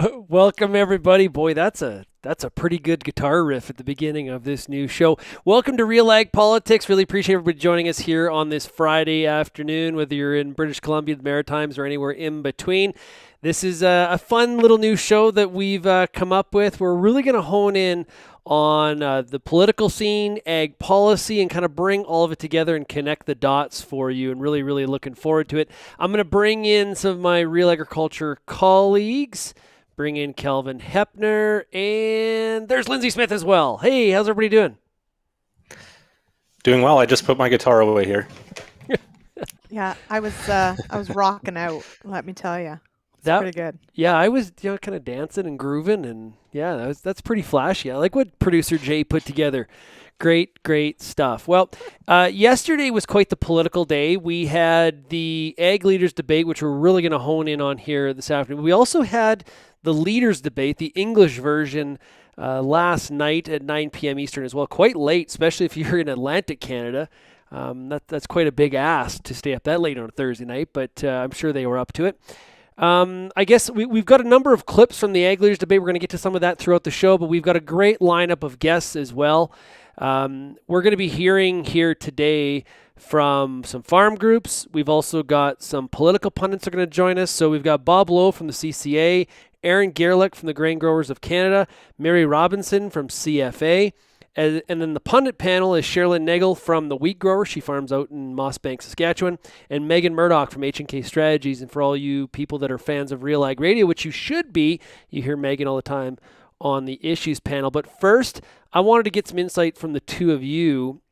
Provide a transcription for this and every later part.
Welcome everybody. Boy, that's a pretty good guitar riff at the beginning of this new show. Welcome to RealAg Politics. Really appreciate everybody joining us here on this Friday afternoon, whether you're in British Columbia, the Maritimes, or anywhere in between. This is a fun little new show that we've come up with. We're really going to hone in on the political scene, ag policy, and kind of bring all of it together and connect the dots for you. And really, really looking forward to it. I'm going to bring in some of my Real Agriculture colleagues. Bring in Kelvin Hepner, and there's Lindsay Smith as well. Hey, how's everybody doing? Doing well. I just put my guitar away here. Yeah, I was rocking out. Let me tell you, it's pretty good. Yeah, I was kind of dancing and grooving, and yeah, that's pretty flashy. I like what producer Jay put together. Great stuff. Well, yesterday was quite the political day. We had the Ag Leaders debate, which we're really going to hone in on here this afternoon. We also had the Leaders debate, the English version, last night at 9 p.m. Eastern as well. Quite late, especially if you're in Atlantic Canada. That's quite a big ask to stay up that late on a Thursday night, but I'm sure they were up to it. I guess we've got a number of clips from the Ag Leaders debate. We're going to get to some of that throughout the show, but we've got a great lineup of guests as well. We're going to be hearing here today from some farm groups. We've also got some political pundits are going to join us. So we've got Bob Lowe from the CCA, Aaron Gerlich from the Grain Growers of Canada, Mary Robinson from CFA, and then the pundit panel is Sherilyn Nagel from the Wheat Grower. She farms out in Mossbank, Saskatchewan, and Megan Murdoch from H&K Strategies. And for all you people that are fans of Real Ag Radio, which you should be, you hear Megan all the time on the issues panel. But first, I wanted to get some insight from the two of you.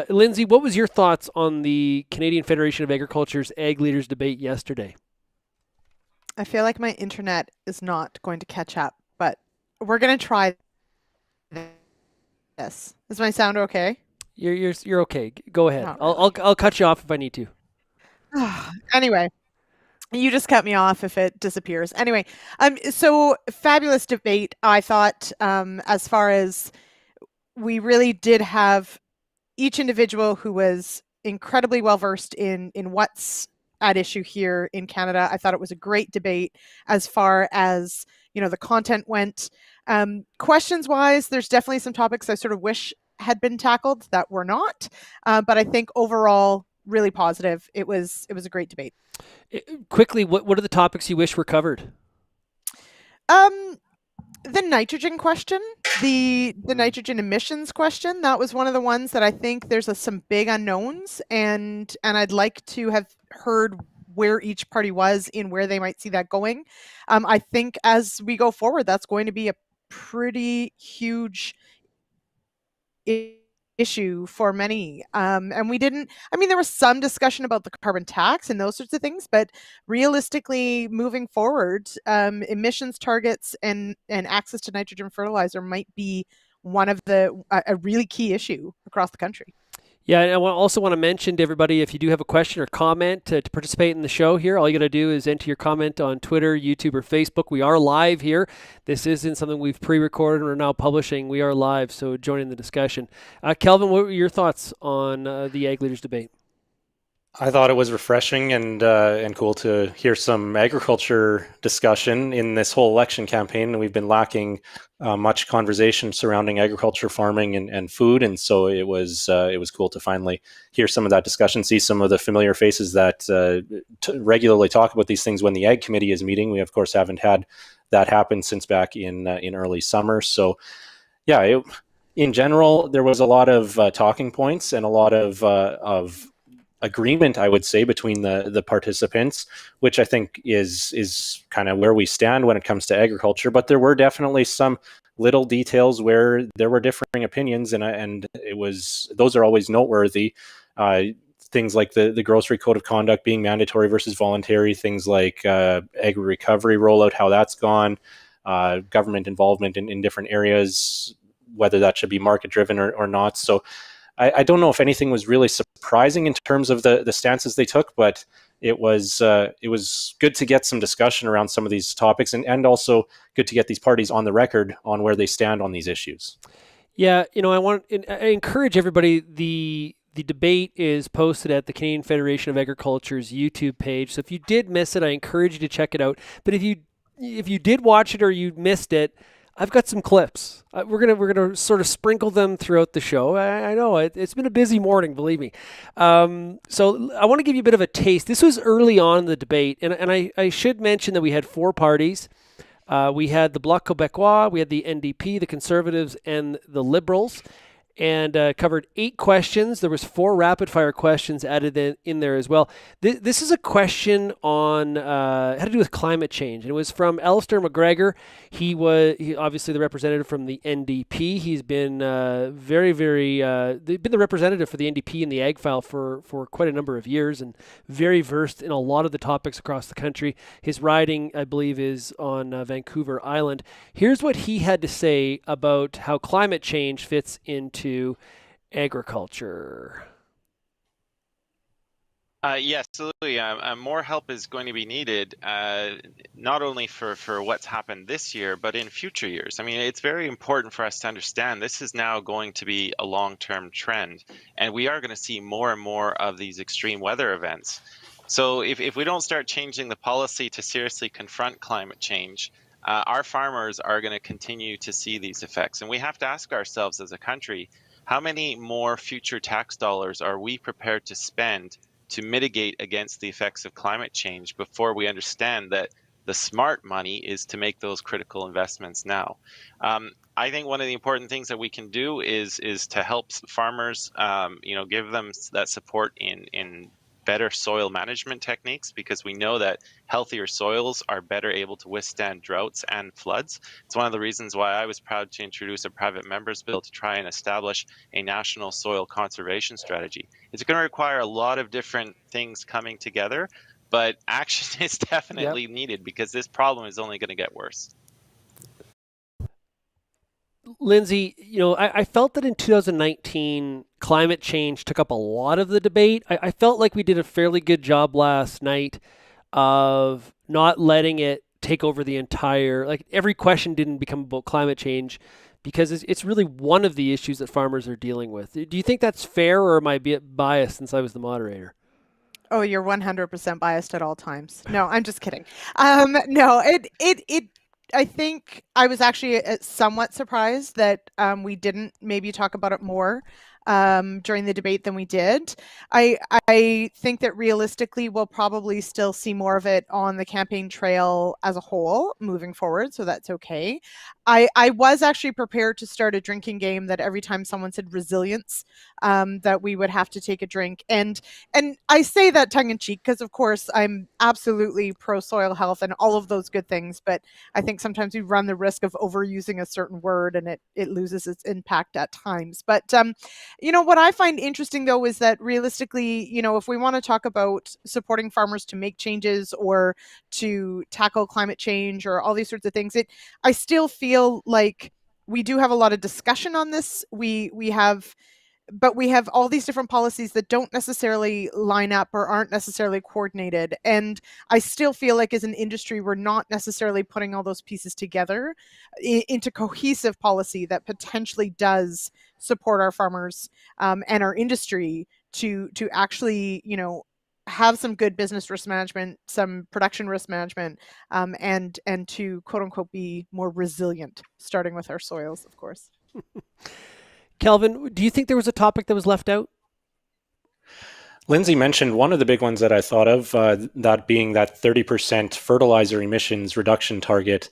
Lindsay, what was your thoughts on the Canadian Federation of Agriculture's Ag Leaders debate yesterday? I feel like my internet is not going to catch up, but we're going to try this. Is my sound okay? You're okay. Go ahead. I'll cut you off if I need to. Anyway, you just cut me off if it disappears. Anyway, so fabulous debate. I thought, as far as we really did have each individual who was incredibly well versed in what's at issue here in Canada. I thought it was a great debate as far as, the content went. Questions wise, there's definitely some topics I sort of wish had been tackled that were not. But I think overall, really positive. It was a great debate. Quickly, what are the topics you wish were covered? The nitrogen question, the nitrogen emissions question, that was one of the ones that I think there's some big unknowns, and I'd like to have heard where each party was in where they might see that going. I think as we go forward, that's going to be a pretty huge issue for many. And there was some discussion about the carbon tax and those sorts of things, but realistically moving forward, emissions targets and access to nitrogen fertilizer might be one of a really key issue across the country. Yeah, and I also want to mention to everybody, if you do have a question or comment to participate in the show here, all you got to do is enter your comment on Twitter, YouTube, or Facebook. We are live here. This isn't something we've pre-recorded and are now publishing. We are live, so join in the discussion. Kelvin, what were your thoughts on the Ag Leaders debate? I thought it was refreshing and cool to hear some agriculture discussion in this whole election campaign. We've been lacking much conversation surrounding agriculture, farming, and food, and so it was cool to finally hear some of that discussion, see some of the familiar faces that regularly talk about these things when the Ag Committee is meeting. We of course haven't had that happen since back in early summer. So, yeah, in general, there was a lot of talking points and a lot of agreement, I would say, between the participants, which I think is kind of where we stand when it comes to agriculture. But there were definitely some little details where there were differing opinions, and those are always noteworthy. Things like the grocery code of conduct being mandatory versus voluntary, things like agri recovery rollout, how that's gone, government involvement in different areas, whether that should be market driven or not. So I don't know if anything was really surprising in terms of the stances they took, but it was good to get some discussion around some of these topics, and also good to get these parties on the record on where they stand on these issues. Yeah, I encourage everybody. The debate is posted at the Canadian Federation of Agriculture's YouTube page. So if you did miss it, I encourage you to check it out. But if you if you did watch it or you missed it, I've got some clips. We're gonna sort of sprinkle them throughout the show. I know it's been a busy morning, believe me. So I want to give you a bit of a taste. This was early on in the debate, and I should mention that we had four parties. We had the Bloc Québécois, we had the NDP, the Conservatives, and the Liberals, and covered 8 questions. There was 4 rapid-fire questions added in there as well. This is a question on had to do with climate change, and it was from Alistair McGregor. He obviously the representative from the NDP. He's been been the representative for the NDP in the Ag File for quite a number of years, and very versed in a lot of the topics across the country. His riding, I believe, is on Vancouver Island. Here's what he had to say about how climate change fits into agriculture. Yes, absolutely. More help is going to be needed, not only for what's happened this year, but in future years. I mean, it's very important for us to understand this is now going to be a long-term trend, and we are going to see more and more of these extreme weather events. So if we don't start changing the policy to seriously confront climate change, our farmers are going to continue to see these effects. And we have to ask ourselves as a country, how many more future tax dollars are we prepared to spend to mitigate against the effects of climate change before we understand that the smart money is to make those critical investments now? I think one of the important things that we can do is to help farmers, give them that support in better soil management techniques, because we know that healthier soils are better able to withstand droughts and floods. It's one of the reasons why I was proud to introduce a private members bill to try and establish a national soil conservation strategy. It's going to require a lot of different things coming together, but action is definitely needed, because this problem is only going to get worse. Lindsay, I felt that in 2019, climate change took up a lot of the debate. I felt like we did a fairly good job last night of not letting it take over the entire, like every question didn't become about climate change, because it's really one of the issues that farmers are dealing with. Do you think that's fair, or am I biased since I was the moderator? Oh, you're 100% biased at all times. No, I'm just kidding. No, I think I was actually somewhat surprised that we didn't maybe talk about it more during the debate than we did. I think that realistically we'll probably still see more of it on the campaign trail as a whole moving forward, so that's okay. I was actually prepared to start a drinking game that every time someone said resilience, that we would have to take a drink. And I say that tongue in cheek because, of course, I'm absolutely pro soil health and all of those good things. But I think sometimes we run the risk of overusing a certain word and it loses its impact at times. But, what I find interesting, though, is that realistically, if we want to talk about supporting farmers to make changes or to tackle climate change or all these sorts of things, I still feel like we do have a lot of discussion on this. We have all these different policies that don't necessarily line up or aren't necessarily coordinated. And I still feel like as an industry, we're not necessarily putting all those pieces together into cohesive policy that potentially does support our farmers and our industry to actually, have some good business risk management, some production risk management, and to quote unquote be more resilient, starting with our soils, of course. Kelvin, do you think there was a topic that was left out? Lindsay mentioned one of the big ones that I thought of, that being that 30% fertilizer emissions reduction target.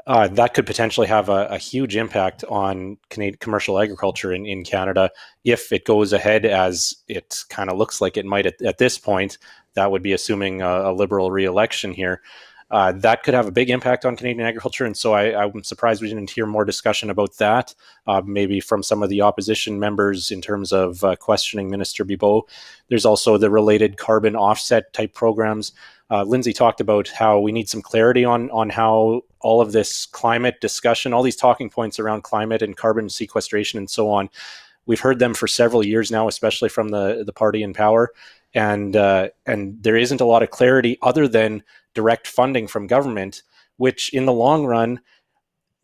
That could potentially have a huge impact on commercial agriculture in Canada if it goes ahead as it kind of looks like it might at this point. That would be assuming a Liberal re-election here. That could have a big impact on Canadian agriculture, and so I'm surprised we didn't hear more discussion about that, maybe from some of the opposition members in terms of questioning Minister Bibeau. There's also the related carbon offset type programs. Lindsay talked about how we need some clarity on how all of this climate discussion, all these talking points around climate and carbon sequestration and so on, we've heard them for several years now, especially from the party in power. And there isn't a lot of clarity other than direct funding from government, which in the long run,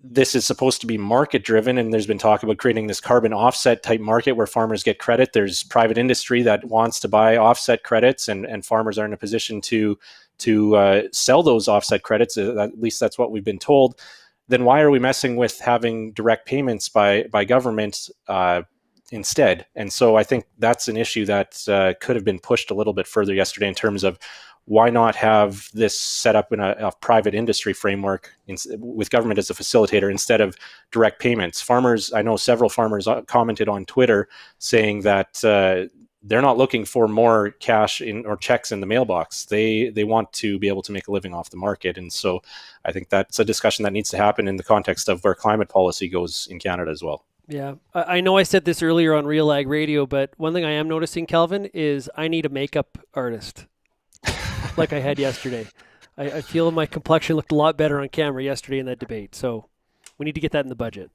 this is supposed to be market driven. And there's been talk about creating this carbon offset type market where farmers get credit. There's private industry that wants to buy offset credits, and farmers are in a position to to sell those offset credits, at least that's what we've been told, then why are we messing with having direct payments by government instead? And so I think that's an issue that could have been pushed a little bit further yesterday in terms of why not have this set up in a private industry framework with government as a facilitator instead of direct payments. Farmers, I know several farmers commented on Twitter saying that they're not looking for more cash or checks in the mailbox. They want to be able to make a living off the market. And so I think that's a discussion that needs to happen in the context of where climate policy goes in Canada as well. Yeah, I know I said this earlier on RealAg Radio, but one thing I am noticing, Kelvin, is I need a makeup artist like I had yesterday. I feel my complexion looked a lot better on camera yesterday in that debate. So we need to get that in the budget.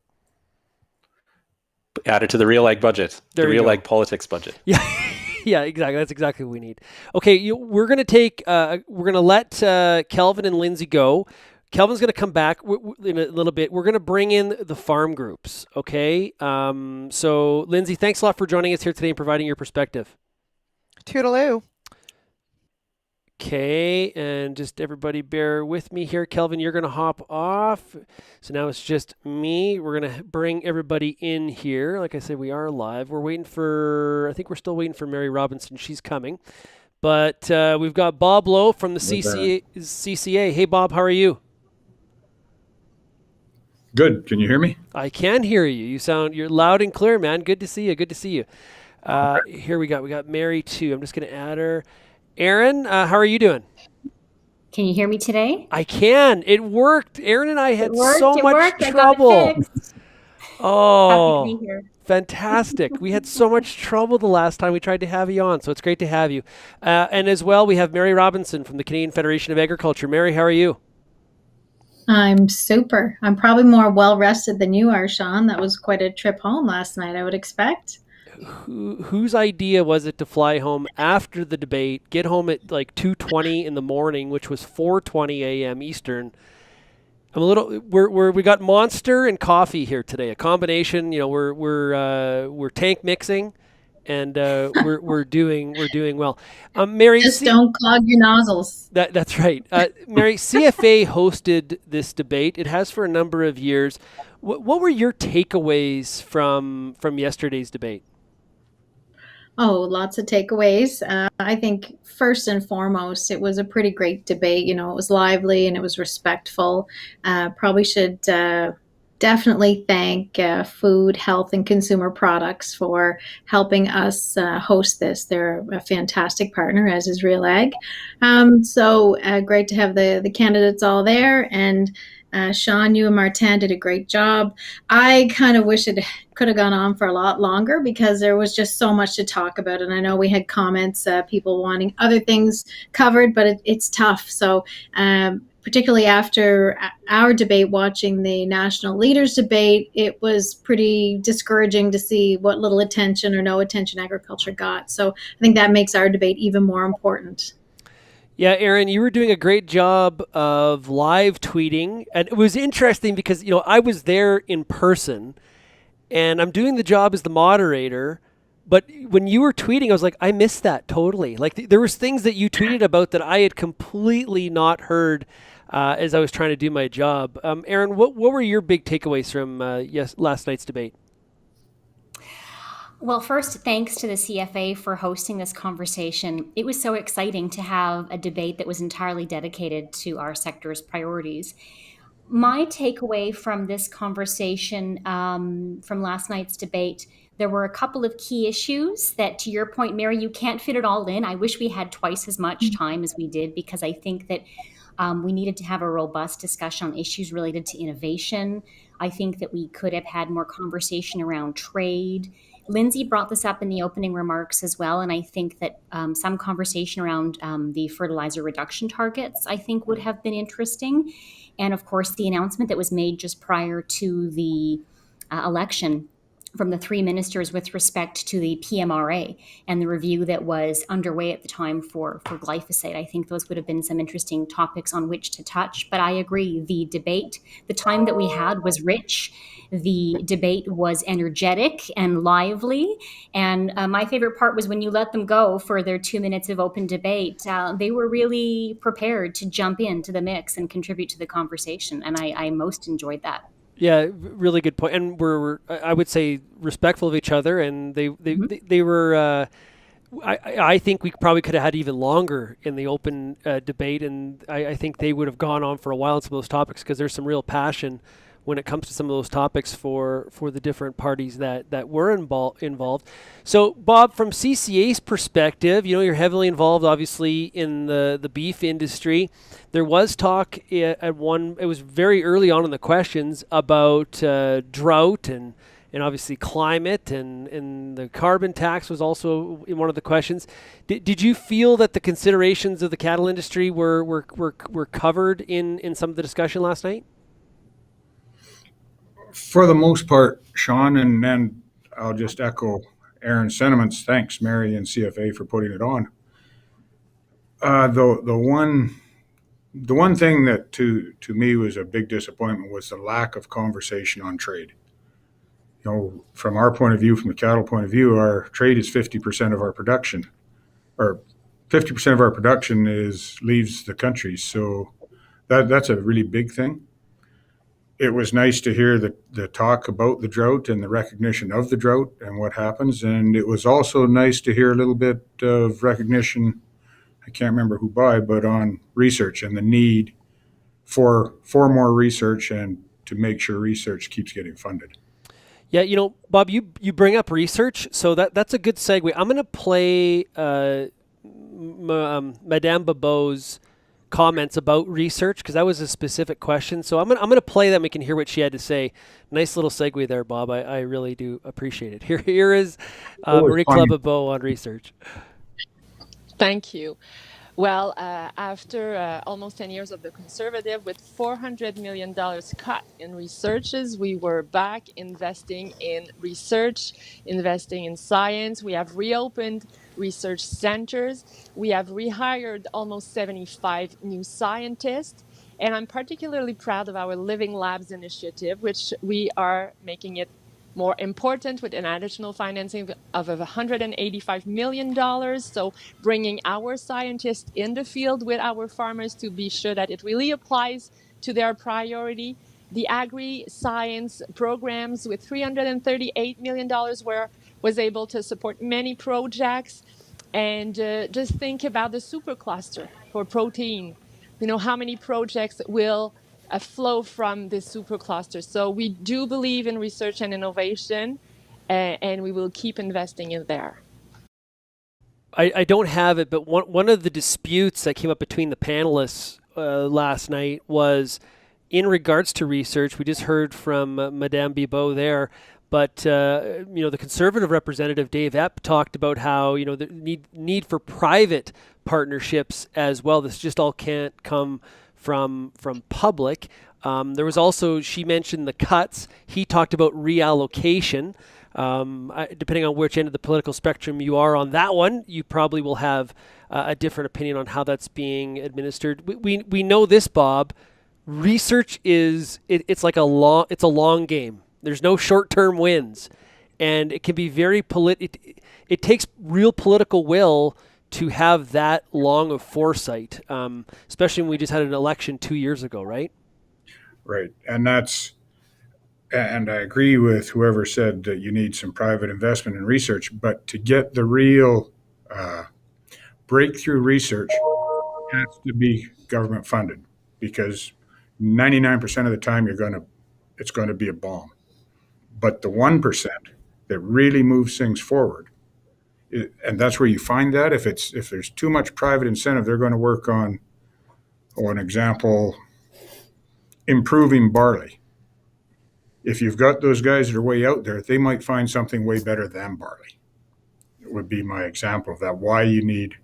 Add it to the RealAg budget, the RealAg Politics budget. Yeah, yeah, exactly. That's exactly what we need. Okay, we're going to take, we're going to let Kelvin and Lindsay go. Kelvin's going to come back in a little bit. We're going to bring in the farm groups, okay? So, Lindsay, thanks a lot for joining us here today and providing your perspective. Toodaloo. Okay, and just everybody bear with me here. Kelvin, you're going to hop off. So now it's just me. We're going to bring everybody in here. Like I said, we are live. We're waiting for, I think we're still waiting for Mary Robinson. She's coming. But we've got Bob Lowe from the CCA. Hey, Bob, how are you? Good. Can you hear me? I can hear you. You're loud and clear, man. Good to see you. Good to see you. Here we got Mary too. I'm just going to add her. Aaron, how are you doing? Can you hear me today? I can. It worked. Aaron and I had so much trouble. I got it fixed. Oh, happy to be here. Fantastic. We had so much trouble the last time we tried to have you on, so it's great to have you. And as well, we have Mary Robinson from the Canadian Federation of Agriculture. Mary, how are you? I'm super. I'm probably more well-rested than you are, Sean. That was quite a trip home last night, I would expect. Whose idea was it to fly home after the debate, get home at like 2:20 in the morning, which was 4:20 a.m. Eastern? I'm a little. We got Monster and coffee here today, a combination. You know, we're tank mixing, and we're doing well. Mary, just don't clog your nozzles. That's right. Mary, CFA hosted this debate. It has for a number of years. What were your takeaways from yesterday's debate? Oh, lots of takeaways. I think first and foremost, it was a pretty great debate. You know, it was lively and it was respectful. Probably should definitely thank Food, Health, and Consumer Products for helping us host this. They're a fantastic partner, as is RealAg. So great to have the candidates all there. And Sean, you and Martin did a great job. I kind of wish it could have gone on for a lot longer because there was just so much to talk about. And I know we had comments, people wanting other things covered, but it's tough. So particularly after our debate, watching the national leaders debate, it was pretty discouraging to see what little attention or no attention agriculture got. So I think that makes our debate even more important. Yeah, Aaron, you were doing a great job of live tweeting, and it was interesting because, you know, I was there in person, and I'm doing the job as the moderator, but when you were tweeting, I was like, I missed that totally. Like, there was things that you tweeted about that I had completely not heard as I was trying to do my job. Aaron, what were your big takeaways from last night's debate? Well, first, thanks to the CFA for hosting this conversation. It was so exciting to have a debate that was entirely dedicated to our sector's priorities. My takeaway from this conversation, from last night's debate, there were a couple of key issues that, to your point, Mary, you can't fit it all in. I wish we had twice as much time as we did, because I think that we needed to have a robust discussion on issues related to innovation. I think that we could have had more conversation around trade. Lindsay brought this up in the opening remarks as well, and I think that some conversation around the fertilizer reduction targets, I think, would have been interesting. And of course, the announcement that was made just prior to the election from the three ministers with respect to the PMRA and the review that was underway at the time for glyphosate. I think those would have been some interesting topics on which to touch. But I agree, the debate, the time that we had was rich. The debate was energetic and lively. And my favorite part was when you let them go for their 2 minutes of open debate. They were really prepared to jump into the mix and contribute to the conversation. And I most enjoyed that. Yeah, really good point. And we're I would say, respectful of each other, and they were. I think we probably could have had even longer in the open debate, and I think they would have gone on for a while on some of those topics, because there's some real passion when it comes to some of those topics for the different parties that were involved. So, Bob, from CCA's perspective, you're heavily involved, obviously, in the beef industry. There was talk it was very early on in the questions about drought and obviously climate, and the carbon tax was also in one of the questions. Did you feel that the considerations of the cattle industry were covered in some of the discussion last night? For the most part, Sean, and then I'll just echo Aaron's sentiments. Thanks, Mary and CFA, for putting it on. The one thing that to me was a big disappointment was the lack of conversation on trade. From our point of view, from the cattle point of view, our trade is 50% of our production, or 50% of our production leaves the country. So that's a really big thing. It was nice to hear the talk about the drought and the recognition of the drought and what happens. And it was also nice to hear a little bit of recognition, I can't remember who by, but on research and the need for more research and to make sure research keeps getting funded. Yeah, Bob, you bring up research, so that's a good segue. I'm going to play Madame Babeau's comments about research, because that was a specific question. So I'm going to play that and we can hear what she had to say. Nice little segue there, Bob. I really do appreciate it. Here is Marie-Claude Babeau on research. Thank you. Well, after almost 10 years of the Conservative, with $400 million cut in researches, we were back investing in research, investing in science. We have reopened research centers. We have rehired almost 75 new scientists. And I'm particularly proud of our Living Labs initiative, which we are making it more important with an additional financing of $185 million. So bringing our scientists in the field with our farmers to be sure that it really applies to their priority. The agri-science programs with $338 million was able to support many projects. And just think about the supercluster for protein. How many projects will flow from this supercluster. So we do believe in research and innovation, and we will keep investing in there. I don't have it, but one of the disputes that came up between the panelists last night was in regards to research. We just heard from Madame Babeau there, but the Conservative representative Dave Epp talked about how the need for private partnerships as well. This just all can't come from public. There was also, she mentioned the cuts. He talked about reallocation. Depending on which end of the political spectrum you are on that one, you probably will have a different opinion on how that's being administered. We know this, Bob. Research it's like a long game. There's no short-term wins, and it can be very it takes real political will to have that long of foresight, especially when we just had an election 2 years ago, right? Right. And I agree with whoever said that you need some private investment in research, but to get the real breakthrough research, it has to be government funded, because 99% of the time it's going to be a bomb. But the 1% that really moves things forward, and that's where you find that if there's too much private incentive, they're going to work on, an example, improving barley. If you've got those guys that are way out there, they might find something way better than barley. It would be my example of that. Why you need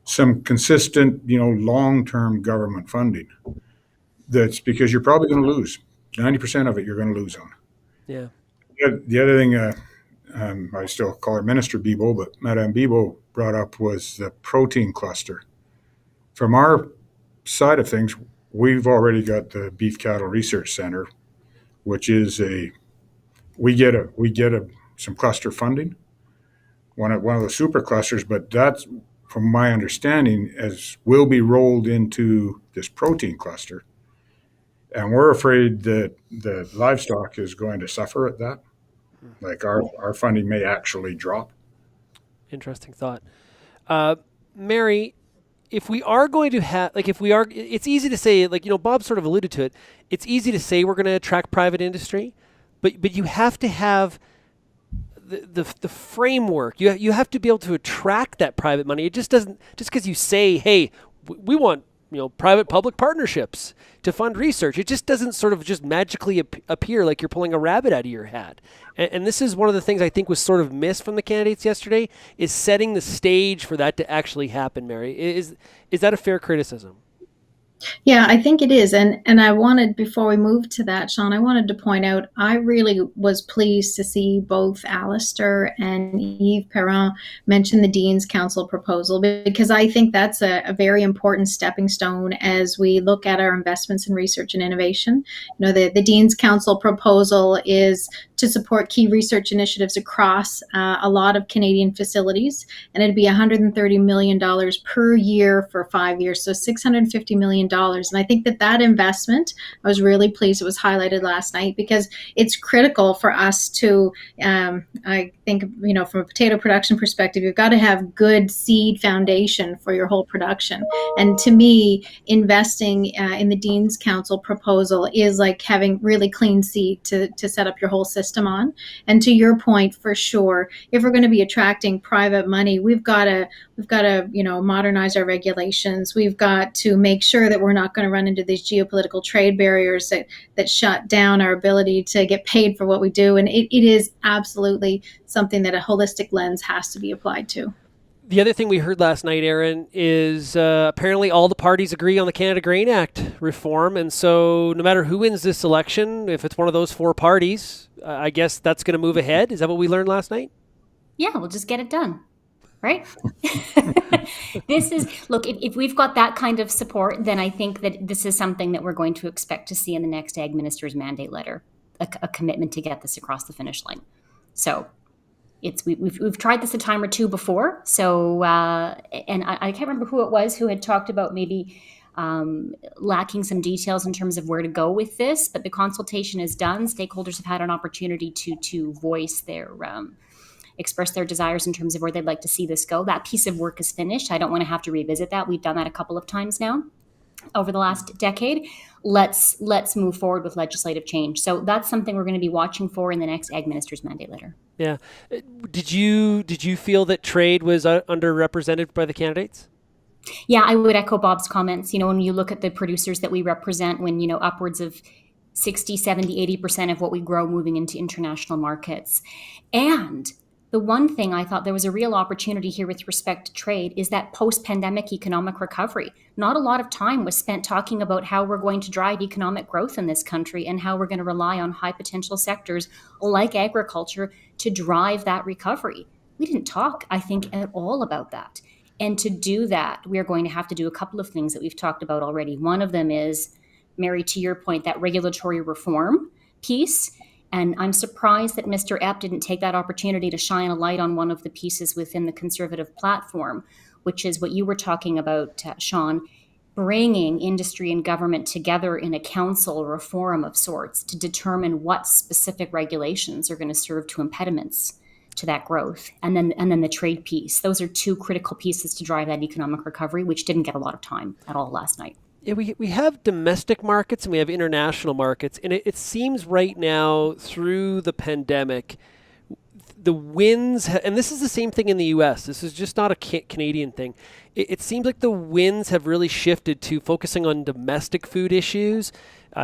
some consistent, long-term government funding. That's because you're probably going to lose 90% of it. You're going to lose on. Yeah. The other thing, I still call her Minister Bibeau, but Madame Bibeau brought up was the protein cluster. From our side of things, we've already got the Beef Cattle Research Center, which is we get some cluster funding, one of the super clusters, but that's, from my understanding, as will be rolled into this protein cluster. And we're afraid that the livestock is going to suffer at that. Like our funding may actually drop. Interesting thought. Mary, if we are going to have, it's easy to say, Bob sort of alluded to it. It's easy to say we're going to attract private industry, but you have to have the framework. You have to be able to attract that private money. It just doesn't, just because you say, hey, we want private public partnerships to fund research. It just doesn't sort of just magically appear like you're pulling a rabbit out of your hat. And this is one of the things I think was sort of missed from the candidates yesterday, is setting the stage for that to actually happen. Mary, is that a fair criticism? Yeah, I think it is. And I wanted, before we move to that, Sean, I wanted to point out, I really was pleased to see both Alistair and Yves Perrin mention the Dean's Council proposal, because I think that's a very important stepping stone as we look at our investments in research and innovation. The Dean's Council proposal is to support key research initiatives across a lot of Canadian facilities, and it'd be $130 million per year for 5 years, so $650 million. And I think that investment, I was really pleased it was highlighted last night, because it's critical for us to, I think, from a potato production perspective, you've got to have good seed foundation for your whole production. And to me, investing in the Dean's Council proposal is like having really clean seed to set up your whole system on. And to your point, for sure, if we're going to be attracting private money, we've got to modernize our regulations. We've got to make sure that we're not going to run into these geopolitical trade barriers that shut down our ability to get paid for what we do. And it is absolutely something that a holistic lens has to be applied to. The other thing we heard last night, Aaron, is apparently all the parties agree on the Canada Grain Act reform. And so no matter who wins this election, if it's one of those four parties, I guess that's going to move ahead. Is that what we learned last night? Yeah, we'll just get it done. Right? If we've got that kind of support, then I think that this is something that we're going to expect to see in the next Ag Minister's mandate letter, a commitment to get this across the finish line. So we've tried this a time or two before. So, and I can't remember who it was who had talked about maybe lacking some details in terms of where to go with this, but the consultation is done. Stakeholders have had an opportunity to voice express their desires in terms of where they'd like to see this go. That piece of work is finished. I don't want to have to revisit that. We've done that a couple of times now over the last decade. Let's move forward with legislative change. So that's something we're going to be watching for in the next Ag Minister's mandate letter. Yeah. Did you feel that trade was underrepresented by the candidates? Yeah, I would echo Bob's comments. When you look at the producers that we represent, when, upwards of 60, 70, 80% of what we grow moving into international markets. And the one thing I thought there was a real opportunity here with respect to trade is that post-pandemic economic recovery. Not a lot of time was spent talking about how we're going to drive economic growth in this country and how we're going to rely on high potential sectors like agriculture to drive that recovery. We didn't talk, I think, at all about that. And to do that, we're going to have to do a couple of things that we've talked about already. One of them is, Mary, to your point, that regulatory reform piece. And I'm surprised that Mr. Epp didn't take that opportunity to shine a light on one of the pieces within the Conservative platform, which is what you were talking about, Sean, bringing industry and government together in a council or a forum of sorts to determine what specific regulations are going to serve to impediments to that growth. And then the trade piece. Those are two critical pieces to drive that economic recovery, which didn't get a lot of time at all last night. Yeah, we have domestic markets and we have international markets. And it seems right now through the pandemic, the winds, and this is the same thing in the U.S. This is just not a Canadian thing. It seems like the winds have really shifted to focusing on domestic food issues.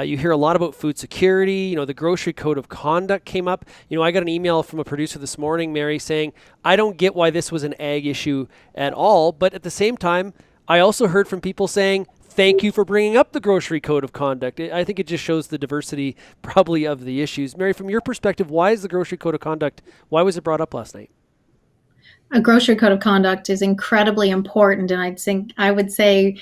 You hear a lot about food security. The grocery code of conduct came up. I got an email from a producer this morning, Mary, saying, I don't get why this was an ag issue at all. But at the same time, I also heard from people saying, thank you for bringing up the grocery code of conduct. I think it just shows the diversity probably of the issues. Mary, from your perspective, why is the grocery code of conduct, why was it brought up last night? A grocery code of conduct is incredibly important, and I would say,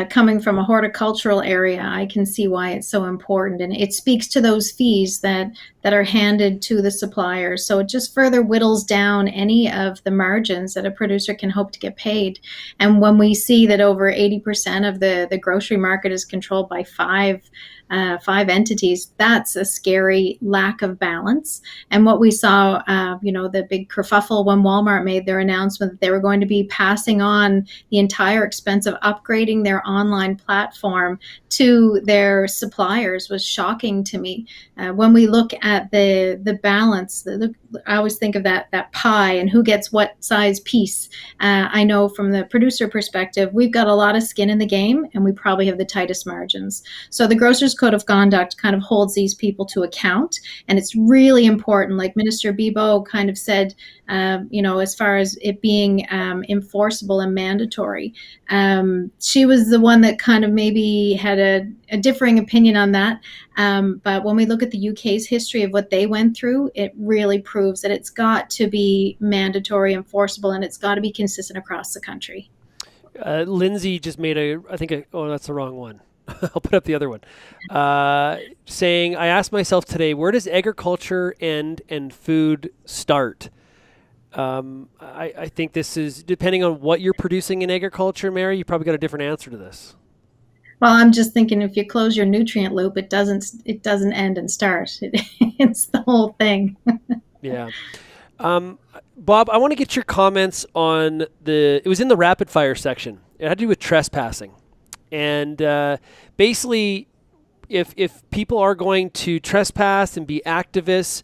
coming from a horticultural area, I can see why it's so important, and it speaks to those fees that are handed to the suppliers. So it just further whittles down any of the margins that a producer can hope to get paid. And when we see that over 80% of the grocery market is controlled by five entities, that's a scary lack of balance. And what we saw, the big kerfuffle when Walmart made their announcement that they were going to be passing on the entire expense of upgrading their online platform to their suppliers was shocking to me. When we look at the balance, I always think of that pie and who gets what size piece. I know from the producer perspective, we've got a lot of skin in the game, and we probably have the tightest margins. So the Grocers Code of Conduct kind of holds these people to account, and it's really important. Like Minister Bibeau kind of said, as far as it being enforceable and mandatory. She was the one that kind of maybe had a differing opinion on that. But when we look at the UK's history of what they went through, it really proves that it's got to be mandatory, enforceable, and it's got to be consistent across the country. Lindsay just made that's the wrong one. I'll put up the other one. Saying, I asked myself today, where does agriculture end and food start? I think this is, depending on what you're producing in agriculture, Mary, you probably got a different answer to this. Well, I'm just thinking if you close your nutrient loop, it doesn't end and start. It's the whole thing. Yeah. Bob, I want to get your comments on it was in the rapid fire section. It had to do with trespassing. And basically, if people are going to trespass and be activists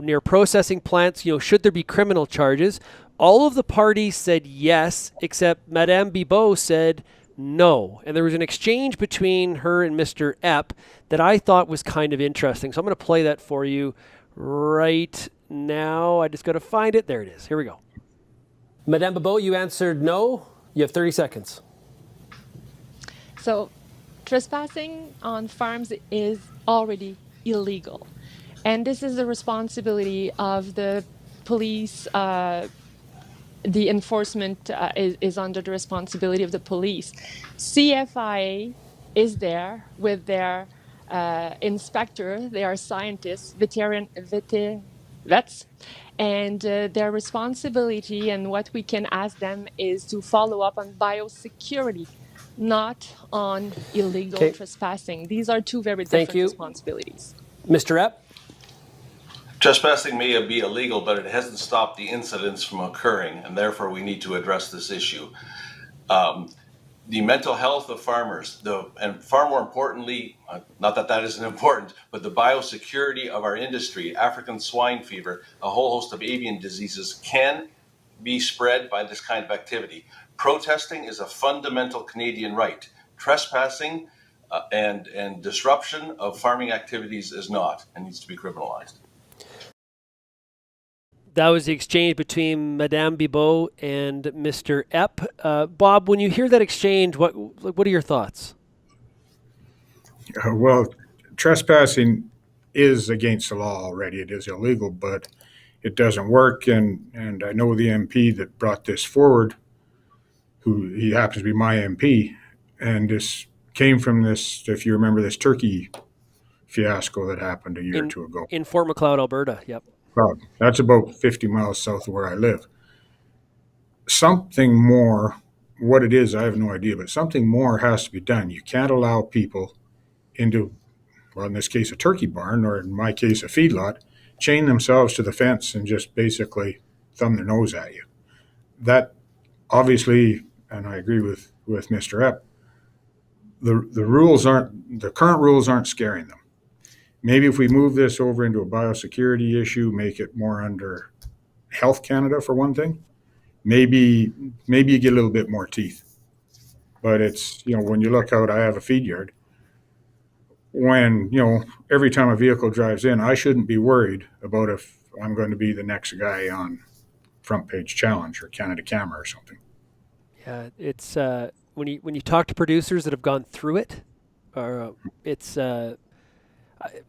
near processing plants, should there be criminal charges? All of the parties said yes, except Madame Bibeau said no. And there was an exchange between her and Mr. Epp that I thought was kind of interesting. So I'm going to play that for you right now. I just got to find it. There it is. Here we go. Madame Bibeau, you answered no. You have 30 seconds. So trespassing on farms is already illegal. And this is the responsibility of the police. The enforcement is under the responsibility of the police. CFIA is there with their inspector. They are scientists, vets, and their responsibility and what we can ask them is to follow up on biosecurity, not on illegal trespassing. These are two very different responsibilities. Mr. Epp? Trespassing may be illegal, but it hasn't stopped the incidents from occurring, and therefore we need to address this issue. The mental health of farmers, and far more importantly, not that that isn't important, but the biosecurity of our industry, African swine fever, a whole host of avian diseases can be spread by this kind of activity. Protesting is a fundamental Canadian right. Trespassing and disruption of farming activities is not, and needs to be criminalized. That was the exchange between Madame Bibeau and Mr. Epp. Bob, when you hear that exchange, what are your thoughts? Well, trespassing is against the law already. It is illegal, but it doesn't work. And I know the MP that brought this forward, he happens to be my MP, and this came from this, if you remember, this turkey fiasco that happened a year or two ago. In Fort Macleod, Alberta, yep. Well, that's about 50 miles south of where I live. Something more, what it is, I have no idea, but something more has to be done. You can't allow people into, well, in this case, a turkey barn, or in my case, a feedlot, chain themselves to the fence and just basically thumb their nose at you. That obviously, and I agree with Mr. Epp, the current rules aren't scaring them. Maybe if we move this over into a biosecurity issue, make it more under Health Canada for one thing, maybe you get a little bit more teeth. But it's, when you look out, I have a feed yard. When, every time a vehicle drives in, I shouldn't be worried about if I'm going to be the next guy on Front Page Challenge or Canada Camera or something. Yeah, it's when you talk to producers that have gone through it, it's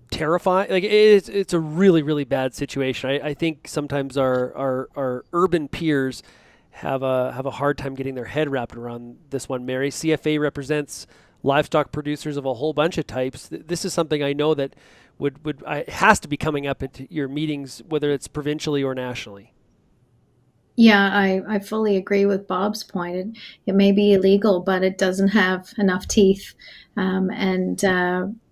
terrifying. Like it's a really really bad situation. I think sometimes our urban peers have a hard time getting their head wrapped around this one. Mary, CFA represents livestock producers of a whole bunch of types. This is something I know that would has to be coming up into your meetings, whether it's provincially or nationally. Yeah, I fully agree with Bob's point. It may be illegal, but it doesn't have enough teeth. And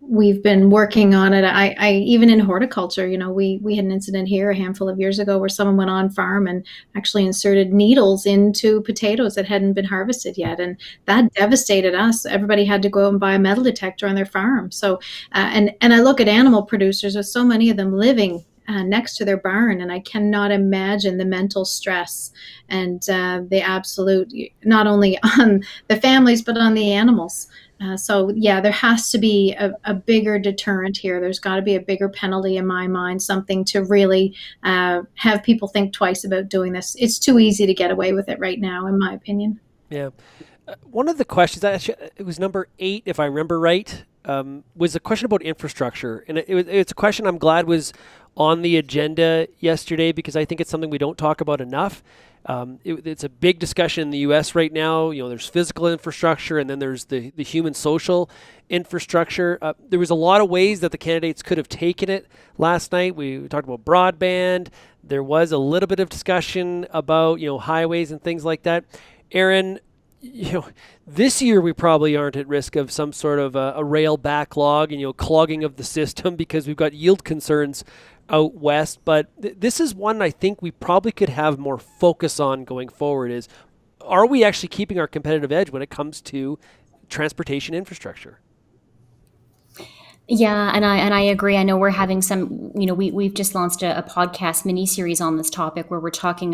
we've been working on it. I even in horticulture, we had an incident here a handful of years ago where someone went on farm and actually inserted needles into potatoes that hadn't been harvested yet. And that devastated us. Everybody had to go out and buy a metal detector on their farm. So, and I look at animal producers, with so many of them living next to their barn, and I cannot imagine the mental stress and the absolute, not only on the families but on the animals. So yeah, there has to be a bigger deterrent here. There's got to be a bigger penalty in my mind, something to really have people think twice about doing this. It's too easy to get away with it right now, in my opinion. Yeah. One of the questions, actually, it was number 8, if I remember right, was a question about infrastructure. And it's a question I'm glad was on the agenda yesterday, because I think it's something we don't talk about enough. It's a big discussion in the U.S. right now. There's physical infrastructure, and then there's the human social infrastructure. There was a lot of ways that the candidates could have taken it last night. We talked about broadband. There was a little bit of discussion about highways and things like that. Aaron, this year we probably aren't at risk of some sort of a rail backlog and clogging of the system because we've got yield concerns out west. But this is one I think we probably could have more focus on going forward. Is, are we actually keeping our competitive edge when it comes to transportation infrastructure? Yeah, and I agree. I know we're having some, we've just launched a podcast mini series on this topic where we're talking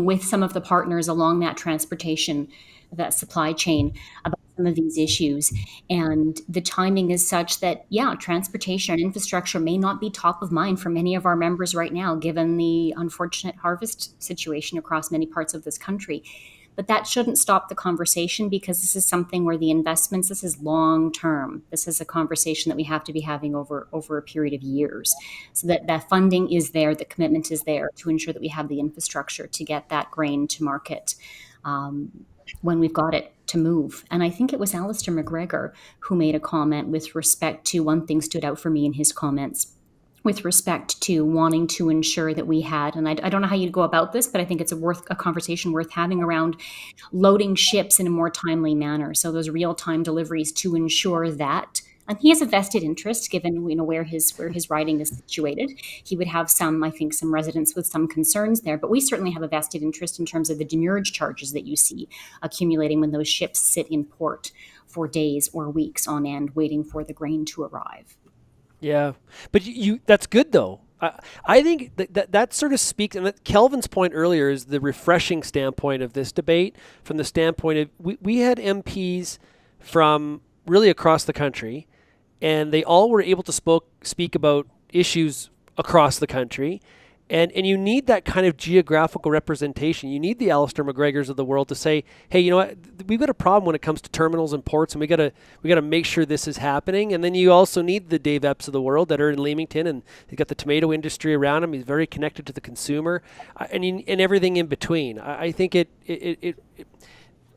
with some of the partners along that transportation, that supply chain, about some of these issues. And the timing is such that, transportation and infrastructure may not be top of mind for many of our members right now, given the unfortunate harvest situation across many parts of this country. But that shouldn't stop the conversation, because this is something where the investments, this is long term. This is a conversation that we have to be having over a period of years, so that funding is there, the commitment is there to ensure that we have the infrastructure to get that grain to market when we've got it to move. And I think it was Alistair McGregor who made a comment with respect to, one thing stood out for me in his comments, with respect to wanting to ensure that we had, and I don't know how you'd go about this, but I think it's a conversation worth having around loading ships in a more timely manner. So those real-time deliveries, to ensure that, and he has a vested interest given where his riding is situated. He would have some residents with some concerns there, but we certainly have a vested interest in terms of the demurrage charges that you see accumulating when those ships sit in port for days or weeks on end waiting for the grain to arrive. Yeah, but that's good though. I think that sort of speaks, and Kelvin's point earlier is the refreshing standpoint of this debate, from the standpoint of we had MPs from really across the country, and they all were able to speak about issues across the country. And you need that kind of geographical representation. You need the Alistair McGregors of the world to say, hey, you know what, we've got a problem when it comes to terminals and ports, and we got to make sure this is happening. And then you also need the Dave Epps of the world that are in Leamington, and he's got the tomato industry around him. He's very connected to the consumer, and everything in between. I think it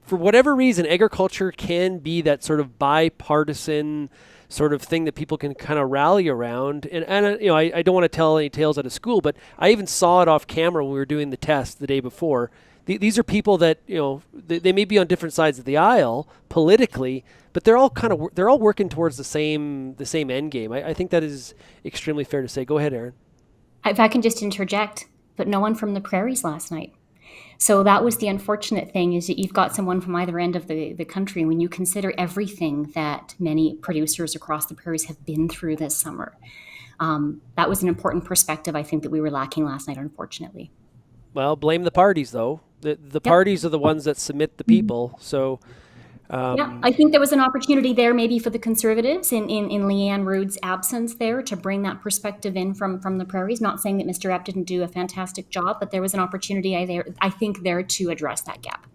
for whatever reason, agriculture can be that sort of bipartisan sort of thing that people can kind of rally around. And I don't want to tell any tales out of school, but I even saw it off camera when we were doing the test the day before. These are people that, they may be on different sides of the aisle politically, but they're all working towards the same end game. I think that is extremely fair to say. Go ahead, Aaron. If I can just interject, but no one from the prairies last night. So that was the unfortunate thing, is that you've got someone from either end of the country. When you consider everything that many producers across the prairies have been through this summer, that was an important perspective, I think, that we were lacking last night, unfortunately. Well, blame the parties, though. The parties are the ones that submit the people. So, I think there was an opportunity there maybe for the Conservatives in Leanne Rood's absence there to bring that perspective in from the prairies. Not saying that Mr. Epp didn't do a fantastic job, but there was an opportunity I think there to address that gap.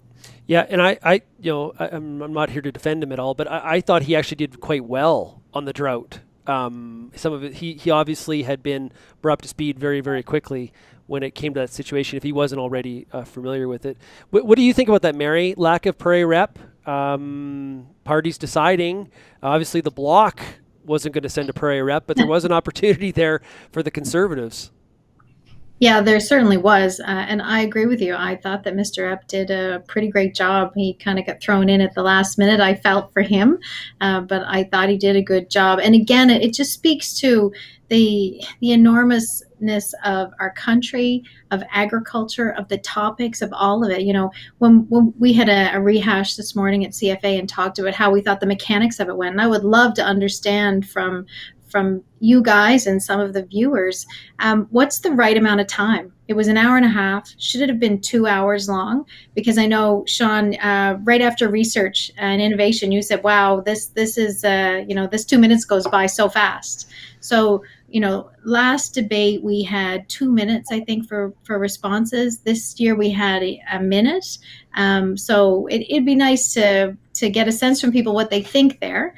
Yeah, and I'm not here to defend him at all, but I thought he actually did quite well on the drought. Some of it, he obviously had been brought up to speed very, very quickly when it came to that situation, if he wasn't already familiar with it. What do you think about that, Mary? Lack of prairie rep, parties deciding. Obviously, the Bloc wasn't going to send a prairie rep, but there was an opportunity there for the Conservatives. Yeah, there certainly was. And I agree with you. I thought that Mr. Epp did a pretty great job. He kind of got thrown in at the last minute. I felt for him, but I thought he did a good job. And again, it just speaks to the enormousness of our country, of agriculture, of the topics, of all of it. You know, when we had a rehash this morning at CFA and talked about how we thought the mechanics of it went, and I would love to understand from you guys and some of the viewers, what's the right amount of time? It was an hour and a half. Should it have been 2 hours long? Because I know, Sean, right after research and innovation, you said, wow, this is, this 2 minutes goes by so fast. So, last debate we had 2 minutes, I think, for responses. This year we had a minute. So it'd be nice to get a sense from people what they think there,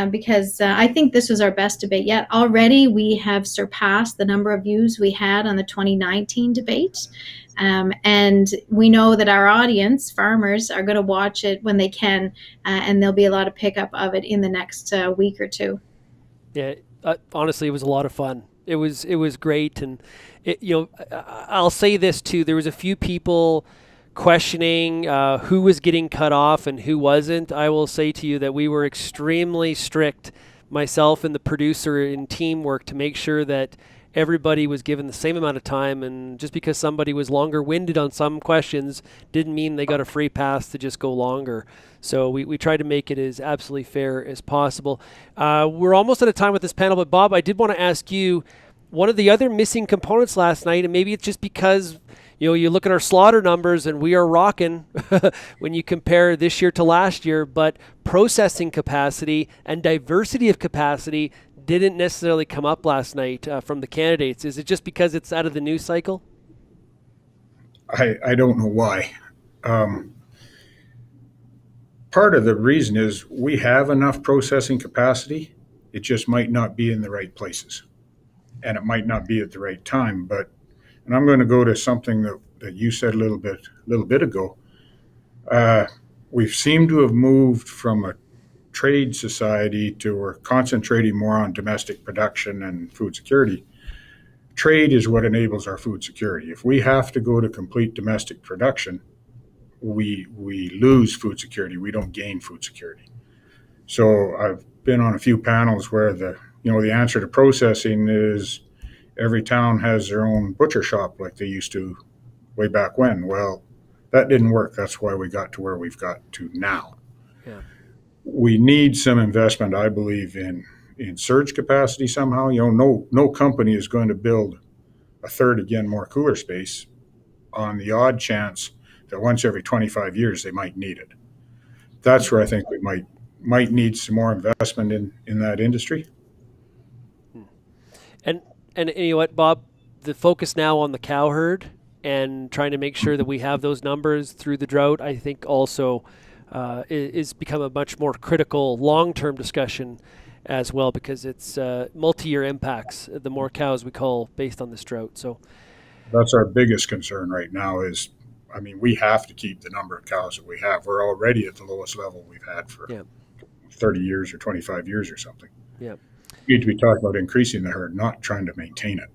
because I think this was our best debate yet. Already we have surpassed the number of views we had on the 2019 debate. And we know that our audience, farmers, are going to watch it when they can, and there'll be a lot of pickup of it in the next week or two. Yeah, honestly, it was a lot of fun. It was great, and I'll say this too. There was a few people questioning who was getting cut off and who wasn't. I will say to you that we were extremely strict, myself and the producer in teamwork, to make sure that everybody was given the same amount of time, and just because somebody was longer winded on some questions didn't mean they got a free pass to just go longer. So we tried to make it as absolutely fair as possible. We're almost out of time with this panel, but Bob, I did want to ask you, one of the other missing components last night, and maybe it's just because you look at our slaughter numbers and we are rocking when you compare this year to last year, but processing capacity and diversity of capacity didn't necessarily come up last night from the candidates. Is it just because it's out of the news cycle? I don't know why. Part of the reason is we have enough processing capacity. It just might not be in the right places, and it might not be at the right time. And I'm going to go to something that you said a little bit ago. We seem to have moved from a trade society to we're concentrating more on domestic production and food security. Trade is what enables our food security. If we have to go to complete domestic production, we lose food security. We don't gain food security. So I've been on a few panels where the answer to processing is every town has their own butcher shop like they used to way back when. Well, that didn't work. That's why we got to where we've got to now. Yeah. We need some investment, I believe, in surge capacity somehow. No company is going to build a third again more cooler space on the odd chance that once every 25 years they might need it. That's where I think we might need some more investment in that industry. And you know what, Bob, the focus now on the cow herd and trying to make sure that we have those numbers through the drought, I think also is become a much more critical long-term discussion as well, because it's multi-year impacts, the more cows we cull based on this drought. So that's our biggest concern right now is, we have to keep the number of cows that we have. We're already at the lowest level we've had for 30 years or 25 years or something. Yeah. We need to be talking about increasing the herd, not trying to maintain it.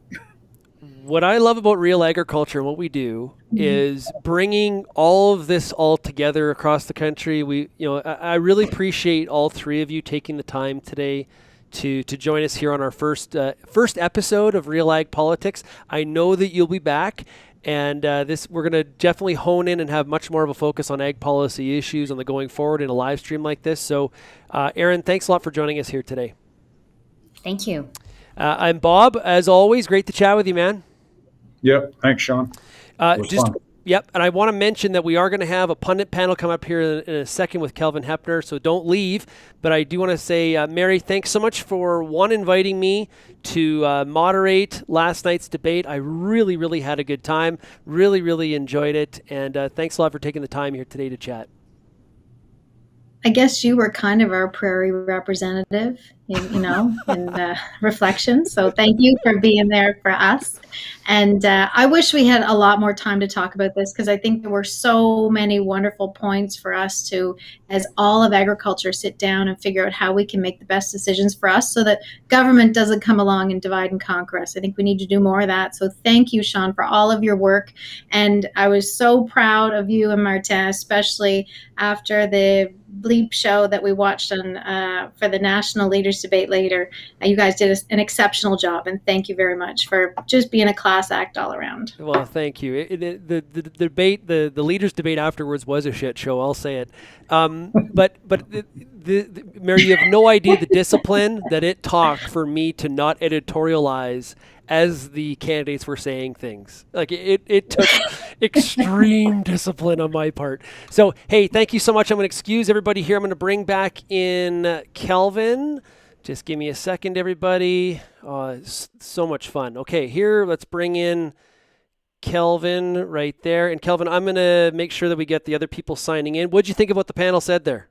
What I love about Real Agriculture and what we do is bringing all of this all together across the country. I really appreciate all three of you taking the time today to join us here on our first episode of RealAg Politics. I know that you'll be back, and we're going to definitely hone in and have much more of a focus on ag policy issues on the going forward in a live stream like this. So, Aaron, thanks a lot for joining us here today. Thank you. I'm Bob. As always, great to chat with you, man. Yep. Thanks, Sean. Yep. And I want to mention that we are going to have a pundit panel come up here in a second with Kelvin Hepner, so don't leave. But I do want to say, Mary, thanks so much for inviting me to moderate last night's debate. I really, really had a good time. Really, really enjoyed it. And thanks a lot for taking the time here today to chat. I guess you were kind of our prairie representative, in reflection. So thank you for being there for us. And I wish we had a lot more time to talk about this, because I think there were so many wonderful points for us to, as all of agriculture, sit down and figure out how we can make the best decisions for us so that government doesn't come along and divide and conquer us. I think we need to do more of that. So thank you, Sean, for all of your work. And I was so proud of you and Martin, especially after the bleep show that we watched on for the national leaders debate later. You guys did an exceptional job, and thank you very much for just being a class act all around. Well, thank you. The debate, the leaders debate afterwards was a shit show. I'll say it. But Mary, you have no idea the discipline that it took for me to not editorialize as the candidates were saying things. Like it took extreme discipline on my part. So, hey, thank you so much. I'm going to excuse everybody here. I'm going to bring back in Kelvin. Just give me a second, everybody. So much fun. Okay, here, let's bring in Kelvin right there. And Kelvin, I'm going to make sure that we get the other people signing in. What'd you think of what the panel said there?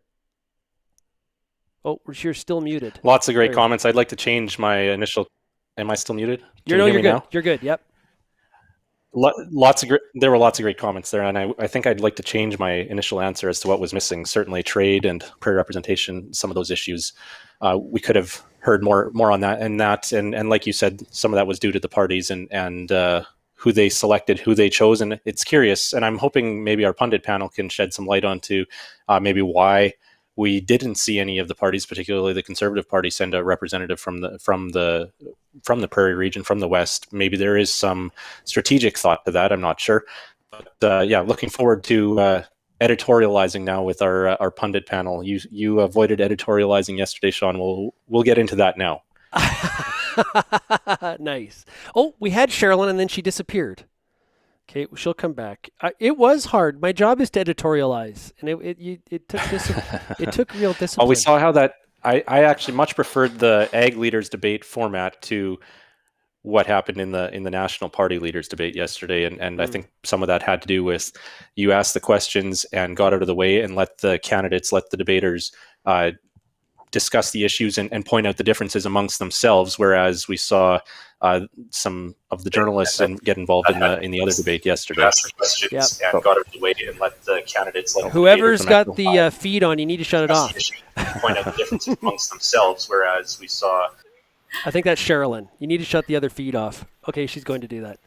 Oh, you're still muted. Lots of great comments. I'd like to change my initial. Am I still muted? You're good. Now? You're good. Yep. There were lots of great comments there, and I think I'd like to change my initial answer as to what was missing. Certainly, trade and prairie representation, some of those issues, we could have heard more on that, and like you said, some of that was due to the parties and who they selected, who they chose, and it's curious. And I'm hoping maybe our pundit panel can shed some light onto maybe why we didn't see any of the parties, particularly the Conservative Party, send a representative from the prairie region, from the West. Maybe there is some strategic thought to that. I'm not sure. But looking forward to editorializing now with our pundit panel. You avoided editorializing yesterday, Sean. We'll get into that now. Nice. Oh, we had Sherilyn and then she disappeared. Okay, she'll come back. It was hard. My job is to editorialize, and it took it took real discipline. Oh, we saw how that. I actually much preferred the ag leaders debate format to what happened in the national party leaders debate yesterday, and I think some of that had to do with you asked the questions and got out of the way and let the candidates, let the debaters discuss the issues and point out the differences amongst themselves, whereas we saw some of the journalists get involved in the other debate yesterday. Yep. And got out of the way and let the candidates, whoever's got the feed on, you need to shut it off. Point out the differences amongst themselves, whereas we saw. I think that's Sherilyn. You need to shut the other feed off. Okay, she's going to do that.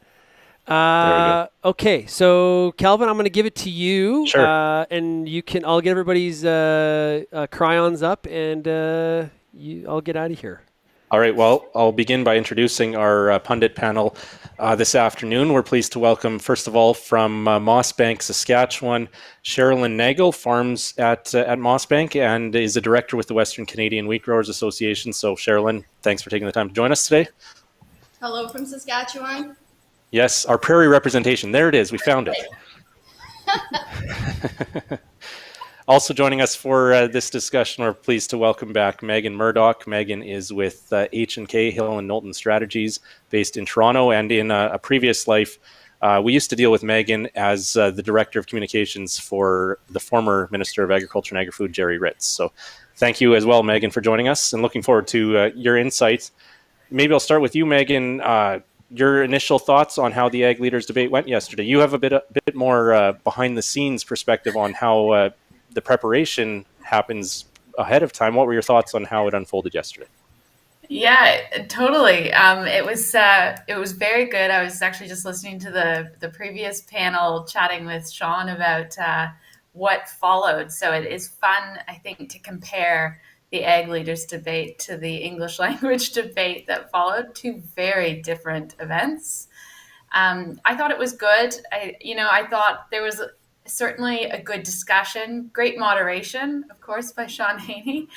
There we go. Okay, so Calvin, I'm going to give it to you. Sure. And I'll get everybody's cryons up, and I'll get out of here. All right, well, I'll begin by introducing our pundit panel this afternoon. We're pleased to welcome, first of all, from Mossbank, Saskatchewan, Sherilyn Nagel, farms at Mossbank and is a director with the Western Canadian Wheat Growers Association. So, Sherilyn, thanks for taking the time to join us today. Hello from Saskatchewan. Yes, our prairie representation. There it is. We found it. Also joining us for this discussion, we're pleased to welcome back Megan Murdoch. Megan is with H&K, Hill and Knowlton Strategies, based in Toronto. And in a previous life, we used to deal with Megan as the Director of Communications for the former Minister of Agriculture and Agri-Food, Jerry Ritz. So thank you as well, Megan, for joining us and looking forward to your insights. Maybe I'll start with you, Megan. Your initial thoughts on how the Ag Leaders debate went yesterday. You have a bit more behind-the-scenes perspective on how the preparation happens ahead of time. What were your thoughts on how it unfolded yesterday? Yeah, totally. It was very good. I was actually just listening to the previous panel chatting with Sean about what followed. So it is fun, I think, to compare the Ag Leaders debate to the English language debate that followed. Two very different events. I thought it was good. I thought there was certainly a good discussion, great moderation, of course, by Sean Haney.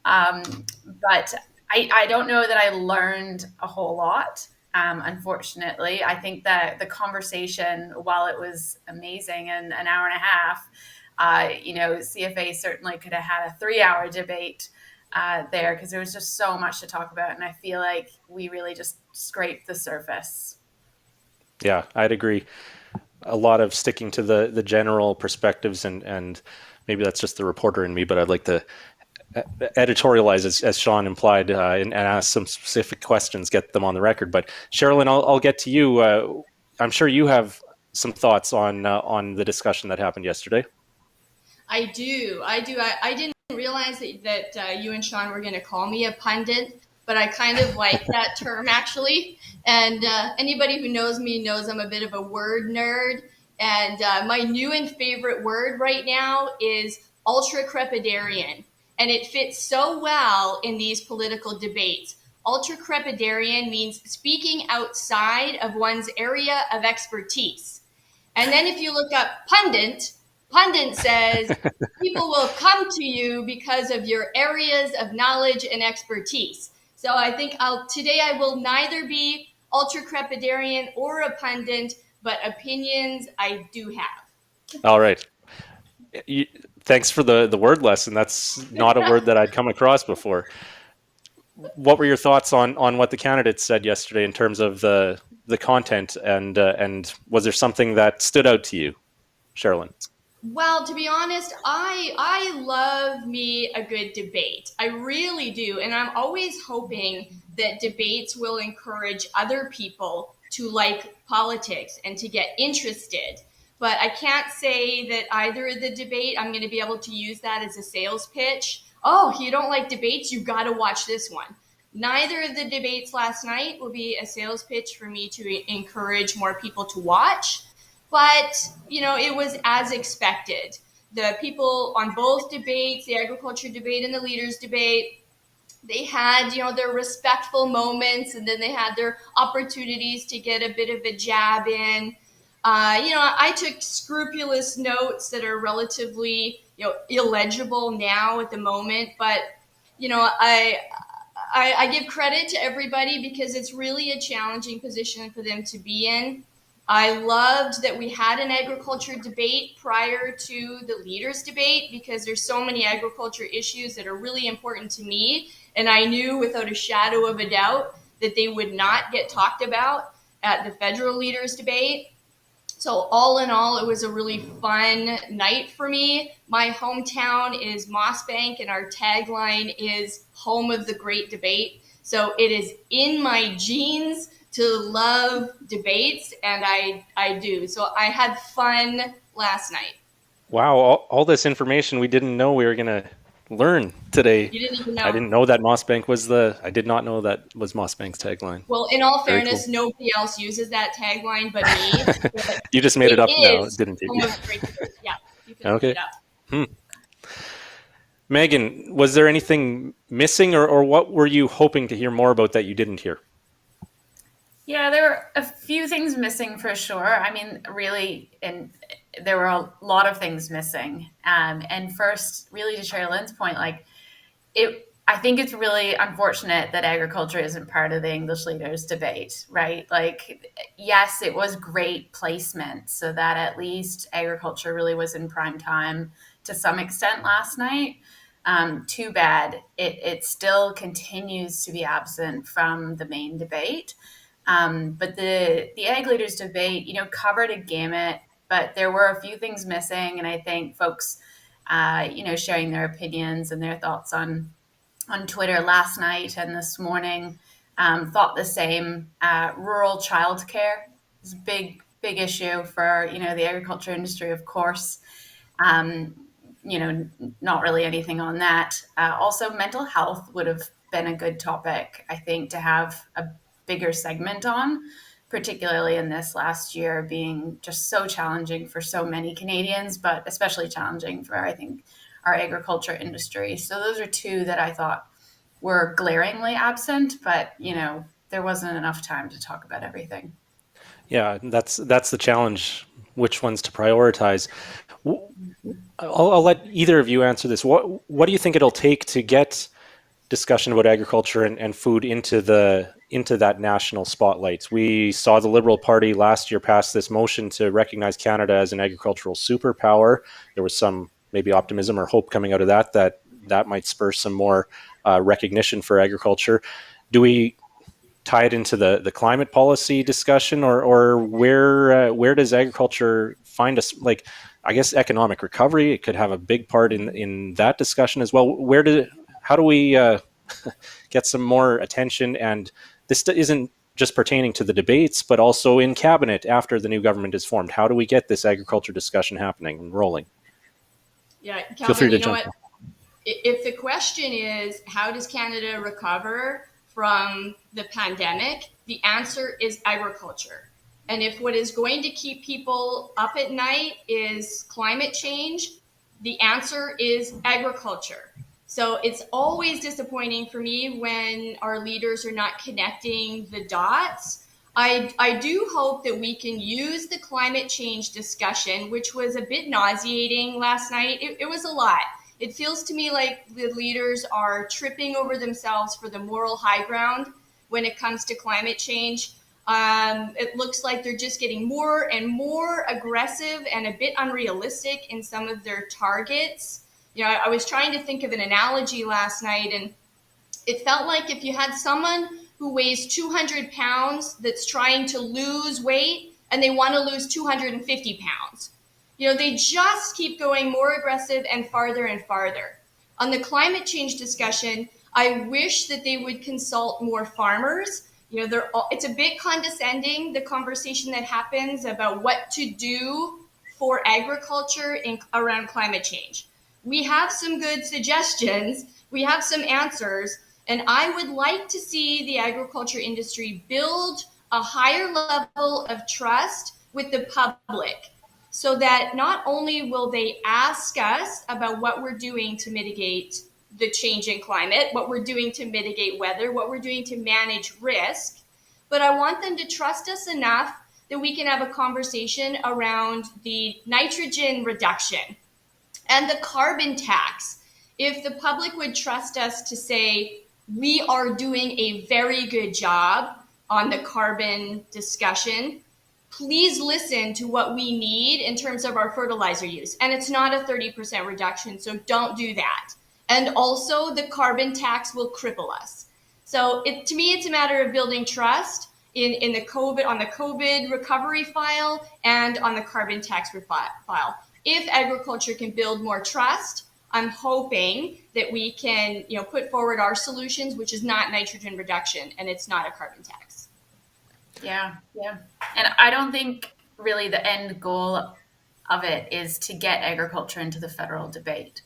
But I don't know that I learned a whole lot, unfortunately. I think that the conversation, while it was amazing and an hour and a half, CFA certainly could have had a 3-hour debate there because there was just so much to talk about. And I feel like we really just scraped the surface. Yeah, I'd agree. A lot of sticking to the general perspectives and maybe that's just the reporter in me, but I'd like to editorialize, as Sean implied, and ask some specific questions, get them on the record. But Sherilyn, I'll get to you. I'm sure you have some thoughts on the discussion that happened yesterday. I do. I didn't realize that you and Sean were going to call me a pundit, but I kind of like that term, actually. And anybody who knows me knows I'm a bit of a word nerd. And my new and favorite word right now is ultra-crepidarian. And it fits so well in these political debates. Ultra-crepidarian means speaking outside of one's area of expertise. And then if you look up pundit says people will come to you because of your areas of knowledge and expertise. So I think today I will neither be ultra-crepidarian or a pundit, but opinions I do have. All right. Thanks for the word lesson. That's not a word that I'd come across before. What were your thoughts on what the candidates said yesterday in terms of the content, and was there something that stood out to you, Sherilyn? Well, to be honest, I love me a good debate. I really do. And I'm always hoping that debates will encourage other people to like politics and to get interested. But I can't say that either of the debate, I'm going to be able to use that as a sales pitch. Oh, you don't like debates? You got to watch this one. Neither of the debates last night will be a sales pitch for me to encourage more people to watch. But, it was as expected. The people on both debates, the agriculture debate and the leaders debate, they had, their respectful moments, and then they had their opportunities to get a bit of a jab in. I took scrupulous notes that are relatively, illegible now at the moment, but, I give credit to everybody because it's really a challenging position for them to be in. I loved that we had an agriculture debate prior to the leaders debate because there's so many agriculture issues that are really important to me. And I knew without a shadow of a doubt that they would not get talked about at the federal leaders debate. So all in all, it was a really fun night for me. My hometown is Mossbank, and our tagline is home of the great debate. So it is in my genes to love debates, and I do. So I had fun last night. Wow, all this information we didn't know we were going to learn today. You didn't even know. I didn't know that Mossbank I did not know that was Mossbank's tagline. Well, in all fairness, nobody else uses that tagline but me. But you just made it up now, didn't you? Yeah, you can look it up. Megan, was there anything missing, or what were you hoping to hear more about that you didn't hear? Yeah, there were a few things missing for sure. I mean, really, and there were a lot of things missing. And first, really to Sherilyn's point, I think it's really unfortunate that agriculture isn't part of the English leaders debate, right? Yes, it was great placement so that at least agriculture really was in prime time to some extent last night. Too bad it still continues to be absent from the main debate. But the Ag Leaders debate, covered a gamut, but there were a few things missing. And I think folks, sharing their opinions and their thoughts on Twitter last night and this morning, thought the same. Rural childcare is a big issue for, the agriculture industry, of course. Not really anything on that. Also, mental health would have been a good topic, I think, to have a bigger segment on, particularly in this last year being just so challenging for so many Canadians, but especially challenging for, I think, our agriculture industry. So those are two that I thought were glaringly absent, but, there wasn't enough time to talk about everything. Yeah, that's the challenge, which ones to prioritize. I'll let either of you answer this. What do you think it'll take to get discussion about agriculture and food into that national spotlight? We saw the Liberal Party last year pass this motion to recognize Canada as an agricultural superpower. There was some maybe optimism or hope coming out of that might spur some more recognition for agriculture. Do we tie it into the climate policy discussion, or where does agriculture find us? I guess, economic recovery. It could have a big part in that discussion as well. How do we get some more attention? And this isn't just pertaining to the debates, but also in cabinet after the new government is formed. How do we get this agriculture discussion happening and rolling? Yeah, Calvin, Feel free to you know jump what? in. If the question is, how does Canada recover from the pandemic? The answer is agriculture. And if what is going to keep people up at night is climate change, the answer is agriculture. So it's always disappointing for me when our leaders are not connecting the dots. I do hope that we can use the climate change discussion, which was a bit nauseating last night. It was a lot. It feels to me like the leaders are tripping over themselves for the moral high ground when it comes to climate change. It looks like they're just getting more and more aggressive and a bit unrealistic in some of their targets. You know, I was trying to think of an analogy last night, and it felt like if you had someone who weighs 200 pounds that's trying to lose weight and they want to lose 250 pounds. You know, they just keep going more aggressive and farther and farther. On the climate change discussion, I wish that they would consult more farmers. You know, it's a bit condescending, the conversation that happens about what to do for agriculture around climate change. We have some good suggestions, we have some answers, and I would like to see the agriculture industry build a higher level of trust with the public, so that not only will they ask us about what we're doing to mitigate the change in climate, what we're doing to mitigate weather, what we're doing to manage risk, but I want them to trust us enough that we can have a conversation around the nitrogen reduction and the carbon tax. If the public would trust us to say, we are doing a very good job on the carbon discussion, please listen to what we need in terms of our fertilizer use. And it's not a 30% reduction, so don't do that. And also the carbon tax will cripple us. So to me, it's a matter of building trust on the COVID recovery file and on the carbon tax file. If agriculture can build more trust, I'm hoping that we can, put forward our solutions, which is not nitrogen reduction and it's not a carbon tax. Yeah. And I don't think really the end goal of it is to get agriculture into the federal debate.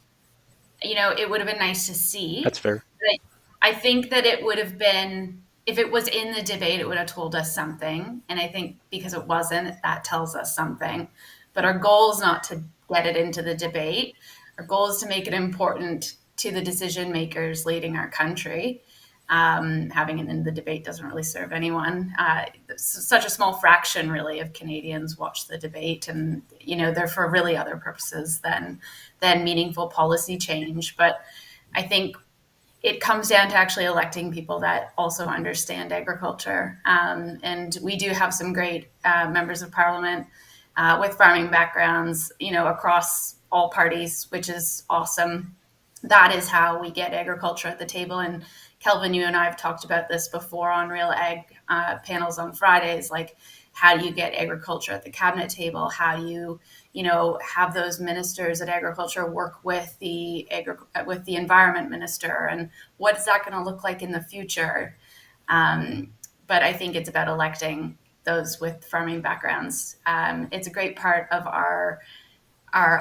It would have been nice to see. That's fair. But I think that it would have been, if it was in the debate, it would have told us something. And I think because it wasn't, that tells us something. But our goal is not to get it into the debate. Our goal is to make it important to the decision makers leading our country. Having it in the debate doesn't really serve anyone. Such a small fraction, really, of Canadians watch the debate, and they're for really other purposes than meaningful policy change. But I think it comes down to actually electing people that also understand agriculture. And we do have some great members of Parliament with farming backgrounds, across all parties, which is awesome. That is how we get agriculture at the table. And Kelvin, you and I have talked about this before on RealAg panels on Fridays. Like, how do you get agriculture at the cabinet table? How do you, have those ministers at agriculture work with the environment minister, and what is that going to look like in the future? But I think it's about electing those with farming backgrounds. It's a great part of our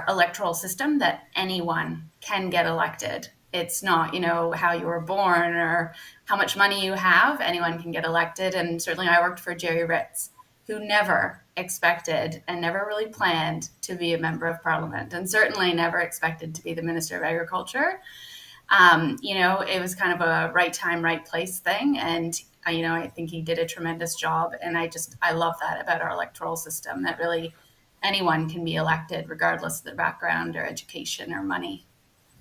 electoral system that anyone can get elected. It's not, how you were born or how much money you have. Anyone can get elected. And certainly I worked for Jerry Ritz, who never expected and never really planned to be a member of Parliament, and certainly never expected to be the Minister of Agriculture. It was kind of a right time, right place thing. And, I think he did a tremendous job. And I love that about our electoral system, that really anyone can be elected regardless of their background or education or money.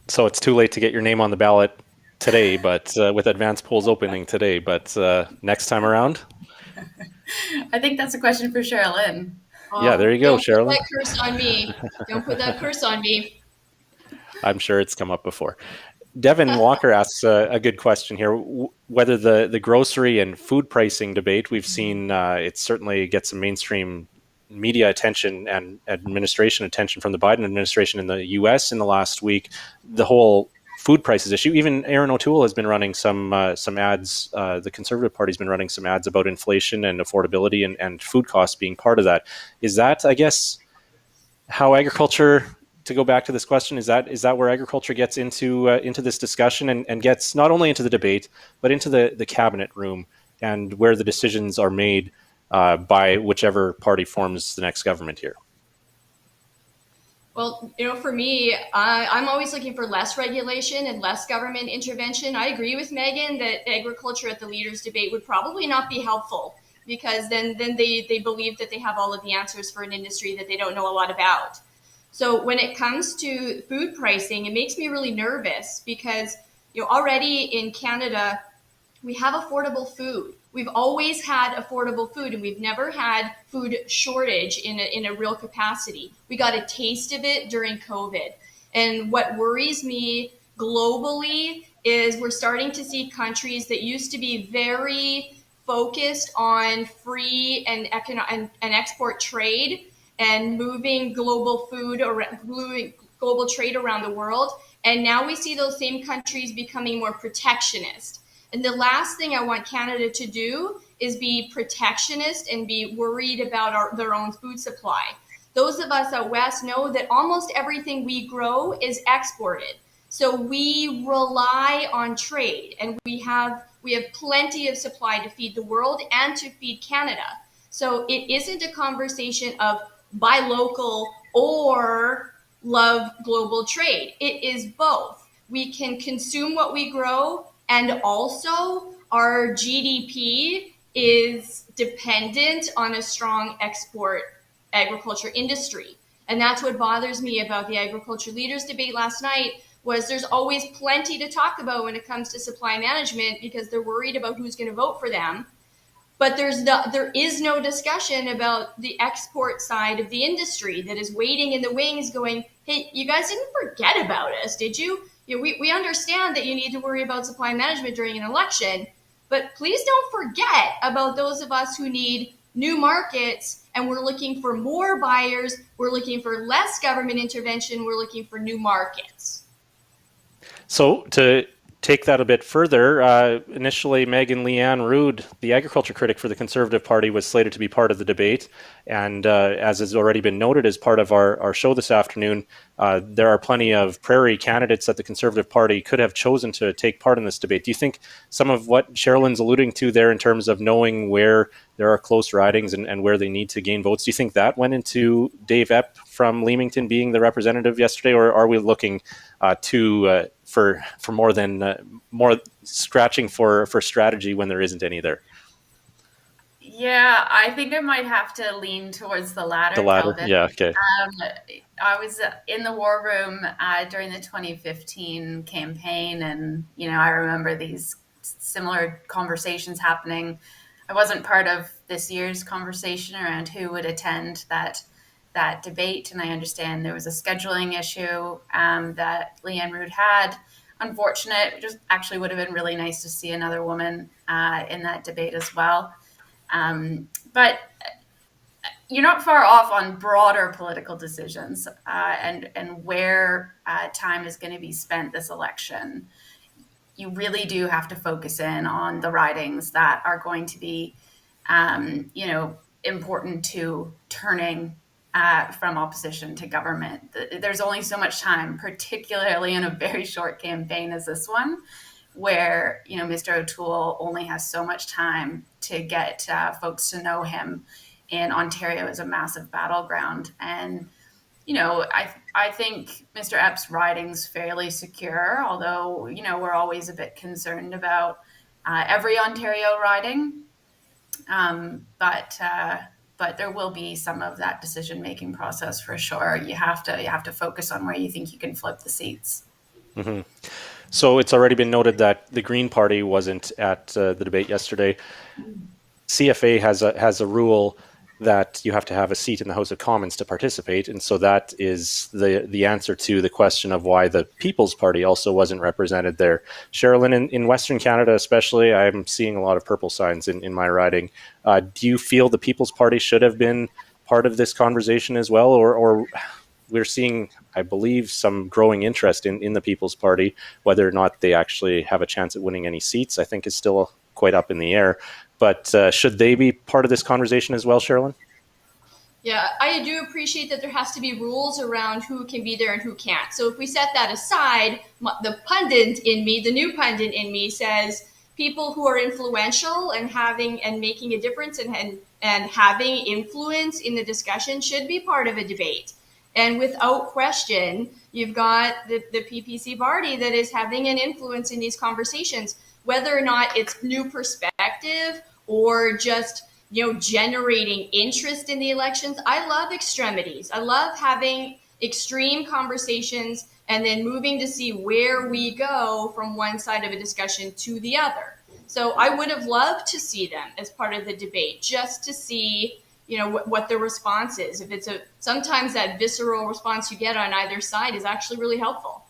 So it's too late to get your name on the ballot today, but with advanced polls opening today, but next time around? I think that's a question for Cheryl Lynn. Yeah, there you go, Cheryl. Don't put that curse on me. Don't put that curse on me. I'm sure it's come up before. Devin Walker asks a good question here. Whether the grocery and food pricing debate, we've seen it certainly get some mainstream media attention and administration attention from the Biden administration in the U.S. in the last week, the whole food prices issue. Even Aaron O'Toole has been running some ads. The Conservative Party's been running some ads about inflation and affordability and food costs being part of that. Is that, I guess, how agriculture? To go back to this question, is that where agriculture gets into this discussion and gets not only into the debate but into the cabinet room and where the decisions are made by whichever party forms the next government here? Well, for me, I'm always looking for less regulation and less government intervention. I agree with Megan that agriculture at the leaders' debate would probably not be helpful, because then they believe that they have all of the answers for an industry that they don't know a lot about. So when it comes to food pricing, it makes me really nervous because already in Canada, we have affordable food. We've always had affordable food, and we've never had food shortage in a real capacity. We got a taste of it during COVID. And what worries me globally is we're starting to see countries that used to be very focused on free and export trade and moving global global trade around the world. And now we see those same countries becoming more protectionist. And the last thing I want Canada to do is be protectionist and be worried about their own food supply. Those of us out west know that almost everything we grow is exported. So we rely on trade, and we have plenty of supply to feed the world and to feed Canada. So it isn't a conversation of buy local or love global trade. It is both. We can consume what we grow, and also our GDP is dependent on a strong export agriculture industry. And that's what bothers me about the agriculture leaders debate last night, was there's always plenty to talk about when it comes to supply management because they're worried about who's going to vote for them. But there is no discussion about the export side of the industry that is waiting in the wings going, hey, you guys didn't forget about us, did you? We understand that you need to worry about supply management during an election, but please don't forget about those of us who need new markets, and we're looking for more buyers, we're looking for less government intervention, we're looking for new markets. So to take that a bit further, initially Megan Leanne Rood, the agriculture critic for the Conservative Party, was slated to be part of the debate. And as has already been noted as part of our show this afternoon, there are plenty of prairie candidates that the Conservative Party could have chosen to take part in this debate. Do you think some of what Sherilyn's alluding to there in terms of knowing where there are close ridings and where they need to gain votes, do you think that went into Dave Epp from Leamington being the representative yesterday, or are we looking for more scratching for strategy when there isn't any there? Yeah, I think I might have to lean towards the latter. The latter, Kelvin. yeah, okay. I was in the war room during the 2015 campaign, and I remember these similar conversations happening. I wasn't part of this year's conversation around who would attend that debate, and I understand there was a scheduling issue that Leanne Rood had. Unfortunate. It just actually would have been really nice to see another woman in that debate as well. But you're not far off on broader political decisions and where time is going to be spent this election. You really do have to focus in on the ridings that are going to be, important to turning from opposition to government. There's only so much time, particularly in a very short campaign as this one, where Mr. O'Toole only has so much time to get folks to know him. And Ontario is a massive battleground, and I think Mr. Epp's riding's fairly secure, although we're always a bit concerned about every Ontario riding, but there will be some of that decision-making process for sure. You have to focus on where you think you can flip the seats. Mm-hmm. So it's already been noted that the Green Party wasn't at the debate yesterday. CFA has a rule that you have to have a seat in the House of Commons to participate, and so that is the answer to the question of why the People's Party also wasn't represented there. Sherilyn, in Western Canada especially, I'm seeing a lot of purple signs in my riding. Do you feel the People's Party should have been part of this conversation as well, or we're seeing, I believe, some growing interest in the People's Party. Whether or not they actually have a chance at winning any seats, I think is still quite up in the air. But should they be part of this conversation as well, Sherilyn? Yeah, I do appreciate that there has to be rules around who can be there and who can't. So if we set that aside, the pundit in me, the new pundit in me says people who are influential and making a difference and having influence in the discussion should be part of a debate. And without question, you've got the PPC party that is having an influence in these conversations, whether or not it's new perspective or just generating interest in the elections. I love extremities. I love having extreme conversations and then moving to see where we go from one side of a discussion to the other. So I would have loved to see them as part of the debate, just to see, what the response is. If sometimes that visceral response you get on either side is actually really helpful.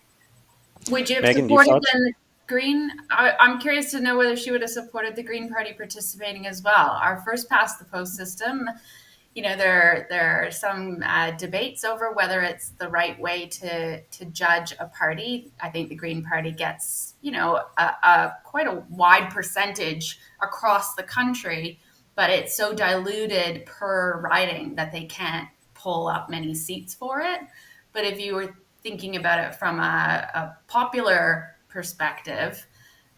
Would you have Megan, supported the Green? I'm curious to know whether she would have supported the Green Party participating as well. Our first past the post system, there are some debates over whether it's the right way to judge a party. I think the Green Party gets, quite a wide percentage across the country, but it's so diluted per riding that they can't pull up many seats for it. But if you were thinking about it from a popular perspective,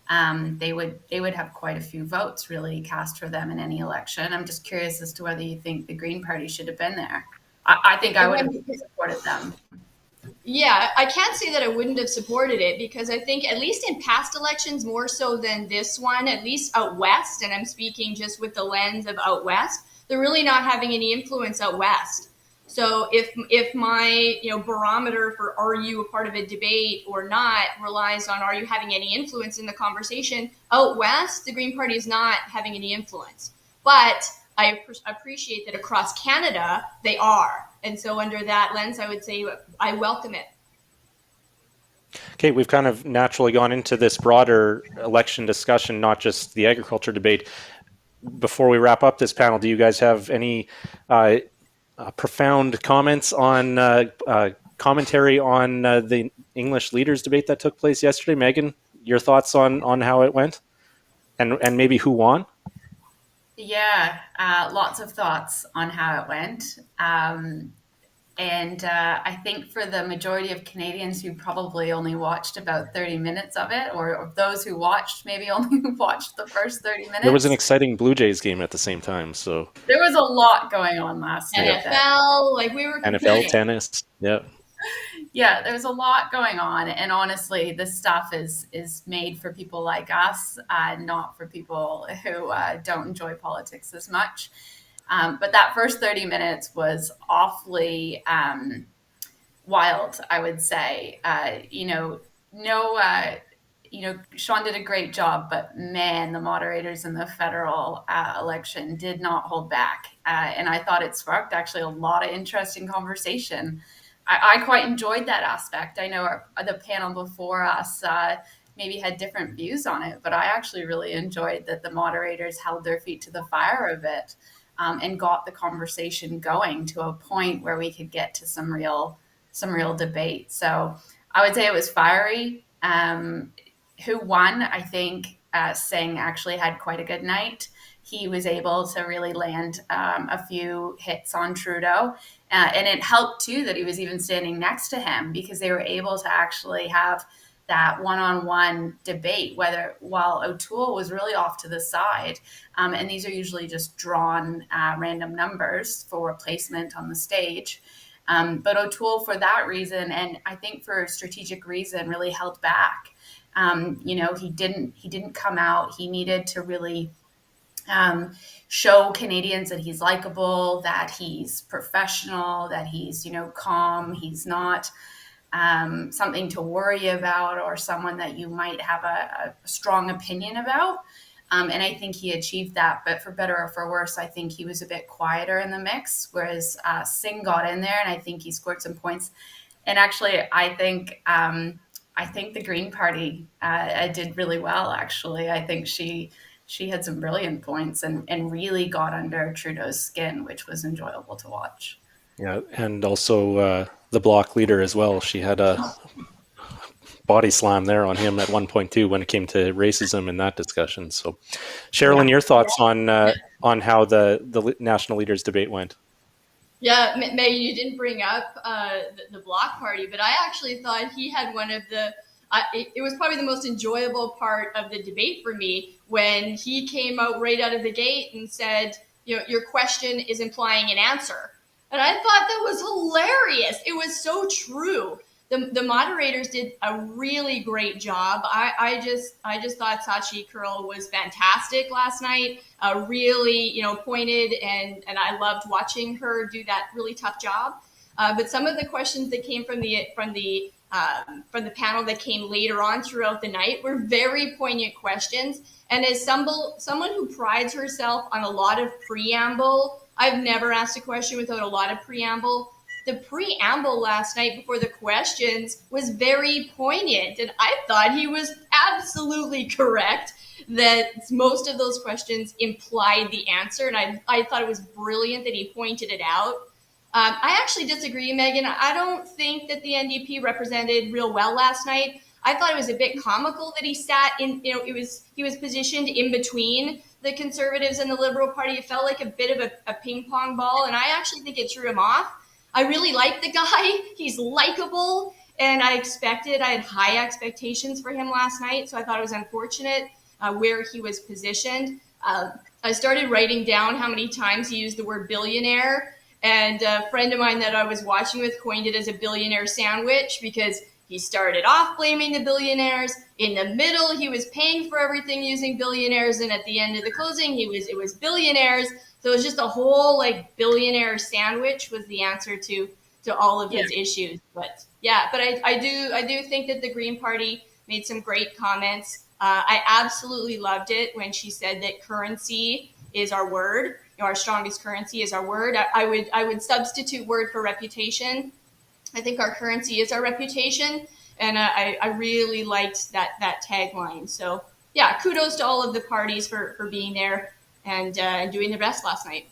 they would have quite a few votes really cast for them in any election. I'm just curious as to whether you think the Green Party should have been there. I think I would have supported them. Yeah, I can't say that I wouldn't have supported it, because I think at least in past elections, more so than this one, at least out west, and I'm speaking just with the lens of out west, they're really not having any influence out west. So if my barometer for are you a part of a debate or not relies on are you having any influence in the conversation, out west the Green Party is not having any influence. But I appreciate that across Canada they are, and so under that lens I would say I welcome it. Okay, we've kind of naturally gone into this broader election discussion, not just the agriculture debate. Before we wrap up this panel, do you guys have any profound comments on commentary on the English leaders debate that took place yesterday? Megan, your thoughts on how it went and maybe who won? Yeah, lots of thoughts on how it went. And I think for the majority of Canadians who probably only watched about 30 minutes of it, or those who watched maybe only watched the first 30 minutes. There was an exciting Blue Jays game at the same time, so there was a lot going on last night. NFL, like we were NFL, tennis, yeah. Yeah, there's a lot going on, and honestly, this stuff is made for people like us, not for people who don't enjoy politics as much. But that first 30 minutes was awfully wild, I would say. Sean did a great job, but man, the moderators in the federal election did not hold back. And I thought it sparked actually a lot of interesting conversation. I quite enjoyed that aspect. I know the panel before us maybe had different views on it, but I actually really enjoyed that the moderators held their feet to the fire a bit. And got the conversation going to a point where we could get to some real debate. So I would say it was fiery. Who won? I think Singh actually had quite a good night. He was able to really land a few hits on Trudeau. And it helped, too, that he was even standing next to him, because they were able to actually have that one-on-one debate, while O'Toole was really off to the side. And these are usually just drawn random numbers for replacement on the stage. But O'Toole, for that reason, and I think for a strategic reason, really held back. He didn't come out. He needed to really show Canadians that he's likable, that he's professional, that he's, calm. He's not something to worry about or someone that you might have a strong opinion about. And I think he achieved that. But for better or for worse, I think he was a bit quieter in the mix, whereas Singh got in there, and I think he scored some points. And actually, I think the Green Party did really well, actually. I think she she had some brilliant points and really got under Trudeau's skin, which was enjoyable to watch. Yeah, and also the bloc leader as well. She had a body slam there on him at one point too when it came to racism in that discussion. So, Sherilyn, your thoughts on how the national leaders debate went? Yeah, Megan, you didn't bring up the Bloc Party, but I actually thought he had one of the. It was probably the most enjoyable part of the debate for me when he came out right out of the gate and said, your question is implying an answer. And I thought that was hilarious. It was so true. The moderators did a really great job. I just thought Sachi Curl was fantastic last night. Really, pointed, and I loved watching her do that really tough job. But some of the questions that came from the panel that came later on throughout the night were very poignant questions. And as someone who prides herself on a lot of preamble, I've never asked a question without a lot of preamble. The preamble last night before the questions was very poignant, and I thought he was absolutely correct that most of those questions implied the answer, and I thought it was brilliant that he pointed it out. I actually disagree, Megan. I don't think that the NDP represented real well last night. I thought it was a bit comical that he sat in, he was positioned in between the Conservatives and the Liberal Party. It felt like a bit of a ping pong ball, and I actually think it threw him off. I really like the guy. He's likable, and I had high expectations for him last night, so I thought it was unfortunate where he was positioned. I started writing down how many times he used the word billionaire, and a friend of mine that I was watching with coined it as a billionaire sandwich because he started off blaming the billionaires. In the middle, he was paying for everything using billionaires, and at the end of the closing, it was billionaires. So it was just a whole billionaire sandwich was the answer to all of his issues. But I do think that the Green Party made some great comments. I absolutely loved it when she said that currency is our word. Our strongest currency is our word. I would substitute word for reputation. I think our currency is our reputation, and I really liked that tagline. So yeah, kudos to all of the parties for being there and doing their best last night.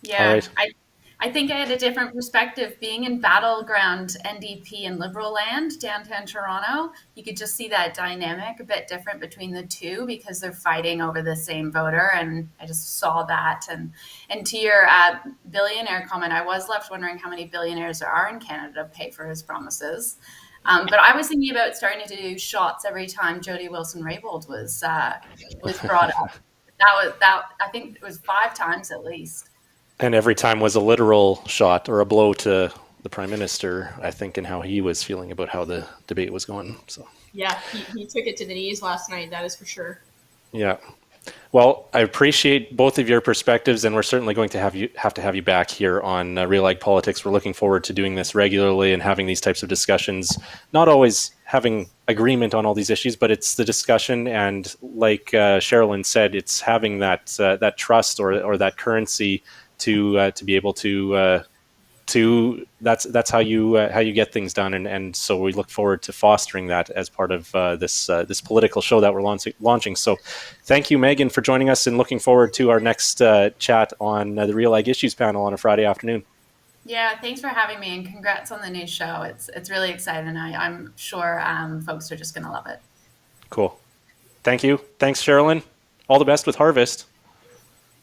Yeah, right. I think I had a different perspective being in battleground NDP and Liberal land downtown Toronto. You could just see that dynamic a bit different between the two because they're fighting over the same voter, and I just saw that. And to your billionaire comment, I was left wondering how many billionaires there are in Canada to pay for his promises. But I was thinking about starting to do shots every time Jody Wilson-Raybould was brought up. I think it was 5 times at least. And every time was a literal shot or a blow to the Prime Minister, I think, and how he was feeling about how the debate was going. So yeah, he took it to the knees last night, that is for sure. Yeah. Well, I appreciate both of your perspectives, and we're certainly going to have you back here on RealAg Politics. We're looking forward to doing this regularly and having these types of discussions, not always having agreement on all these issues, but it's the discussion, and like Sherilyn said, it's having that trust or that currency to be able to that's how you get things done, and so we look forward to fostering that as part of this political show that we're launching. So thank you, Megan, for joining us, and looking forward to our next chat on the RealAg Issues panel on a Friday afternoon. Yeah, thanks for having me, and congrats on the new show. It's really exciting. I'm sure folks are just going to love it. Cool. Thank you. Thanks, Sherilyn. All the best with harvest.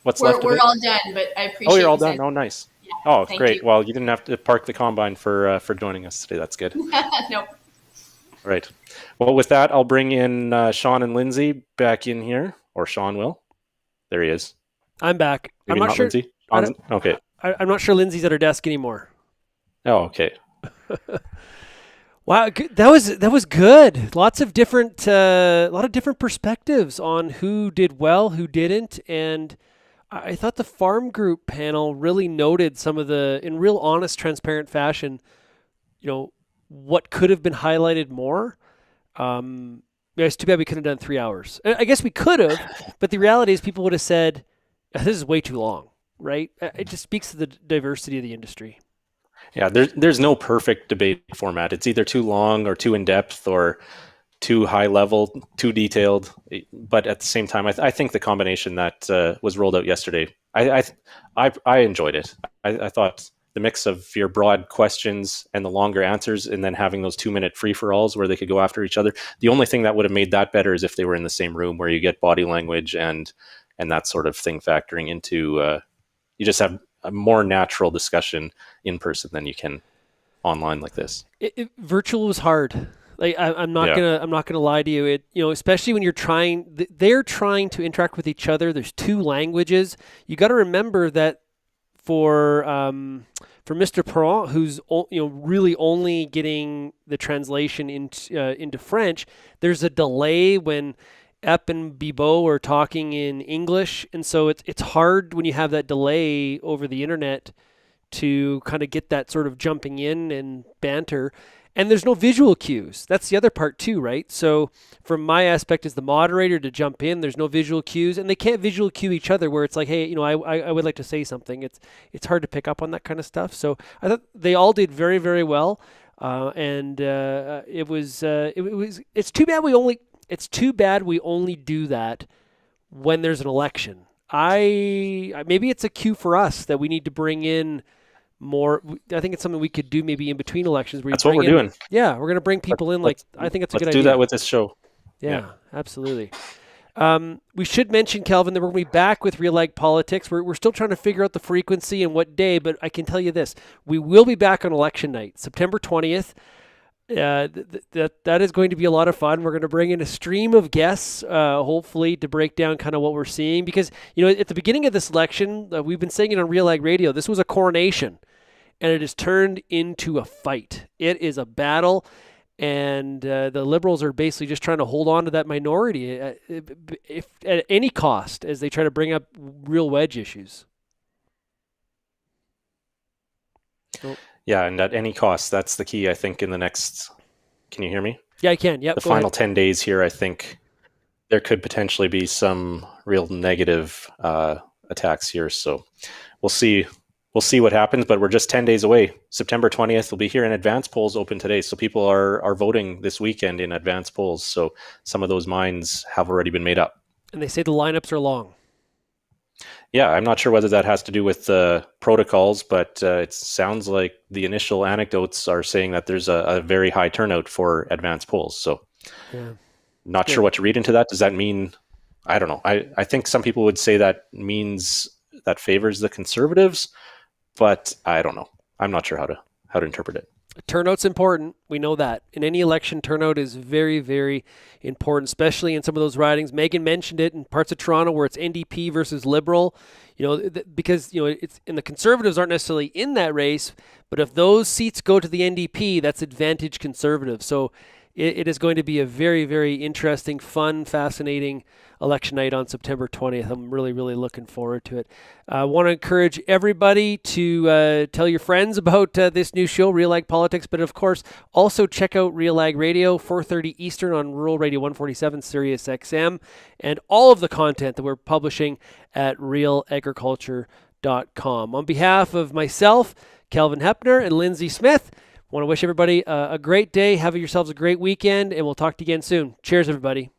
What's left of it? We're all done, but I appreciate. Oh, you're all done. Oh, nice. Yeah, oh, great. You. Well, you didn't have to park the combine for joining us today. That's good. Nope. Right. Well, with that, I'll bring in Sean and Lindsay back in here, or Sean will. There he is. I'm back. Maybe I'm not sure. Lindsay. Okay. I'm not sure Lindsay's at her desk anymore. Oh, okay. Wow, that was good. Lots of different, a lot of different perspectives on who did well, who didn't, and I thought the farm group panel really noted some of in real honest, transparent fashion, what could have been highlighted more. It's too bad we couldn't have done 3 hours. I guess we could have, but the reality is people would have said, this is way too long, right? It just speaks to the diversity of the industry. Yeah, there's no perfect debate format. It's either too long or too in-depth or too high level, too detailed. But at the same time, I think the combination that was rolled out yesterday, I enjoyed it. I thought the mix of your broad questions and the longer answers, and then having those 2-minute free-for-alls where they could go after each other. The only thing that would have made that better is if they were in the same room, where you get body language and that sort of thing factoring into. You just have a more natural discussion in person than you can online like this. Virtual was hard. Like I'm not gonna lie to you. Especially when they're trying to interact with each other. There's two languages. You got to remember that for Mr. Perron, who's really only getting the translation into French, there's a delay when Epp and Bibot are talking in English, and so it's hard when you have that delay over the internet to kind of get that sort of jumping in and banter. And there's no visual cues. That's the other part too, right? So from my aspect as the moderator to jump in, there's no visual cues, and they can't visual cue each other where it's like, hey, I would like to say something. It's hard to pick up on that kind of stuff. So I thought they all did very, very well. It's too bad we only do that when there's an election. Maybe it's a cue for us that we need to bring in more. I think it's something we could do maybe in between elections. Where that's what we're doing. Yeah, we're going to bring people in. I think it's a good idea. Let's do that with this show. Yeah. Absolutely. We should mention, Calvin, that we're going to be back with RealAg Politics. We're still trying to figure out the frequency and what day, but I can tell you this. We will be back on election night, September 20th. That is going to be a lot of fun. We're going to bring in a stream of guests, hopefully, to break down kind of what we're seeing. Because, at the beginning of this election, we've been saying it on RealAg Radio, this was a coronation, and it has turned into a fight. It is a battle, and the Liberals are basically just trying to hold on to that minority if at any cost as they try to bring up real wedge issues. So, yeah, and at any cost, that's the key, I think, in the next... Can you hear me? Yeah, I can. Yep. The final 10 days here, I think there could potentially be some real negative attacks here. So we'll see. We'll see what happens, but we're just 10 days away. September 20th will be here, and advance polls open today. So people are voting this weekend in advance polls. So some of those minds have already been made up. And they say the lineups are long. Yeah, I'm not sure whether that has to do with the protocols, but it sounds like the initial anecdotes are saying that there's a very high turnout for advance polls. So not sure what to read into that. Does that mean, I don't know. I think some people would say that means that favors the Conservatives, but I don't know. I'm not sure how to interpret it. Turnout's important. We know that. In any election, turnout is very, very important, especially in some of those ridings. Megan mentioned it in parts of Toronto where it's NDP versus Liberal, because, it's, and the Conservatives aren't necessarily in that race, but if those seats go to the NDP, that's advantage Conservatives. So it is going to be a very, very interesting, fun, fascinating election night on September 20th. I'm really, really looking forward to it. I want to encourage everybody to tell your friends about this new show, RealAg Politics, but of course, also check out RealAg Radio, 4:30 Eastern on Rural Radio 147, Sirius XM, and all of the content that we're publishing at RealAgriculture.com. On behalf of myself, Calvin Hepner, and Lindsay Smith, I want to wish everybody a great day. Have yourselves a great weekend, and we'll talk to you again soon. Cheers, everybody.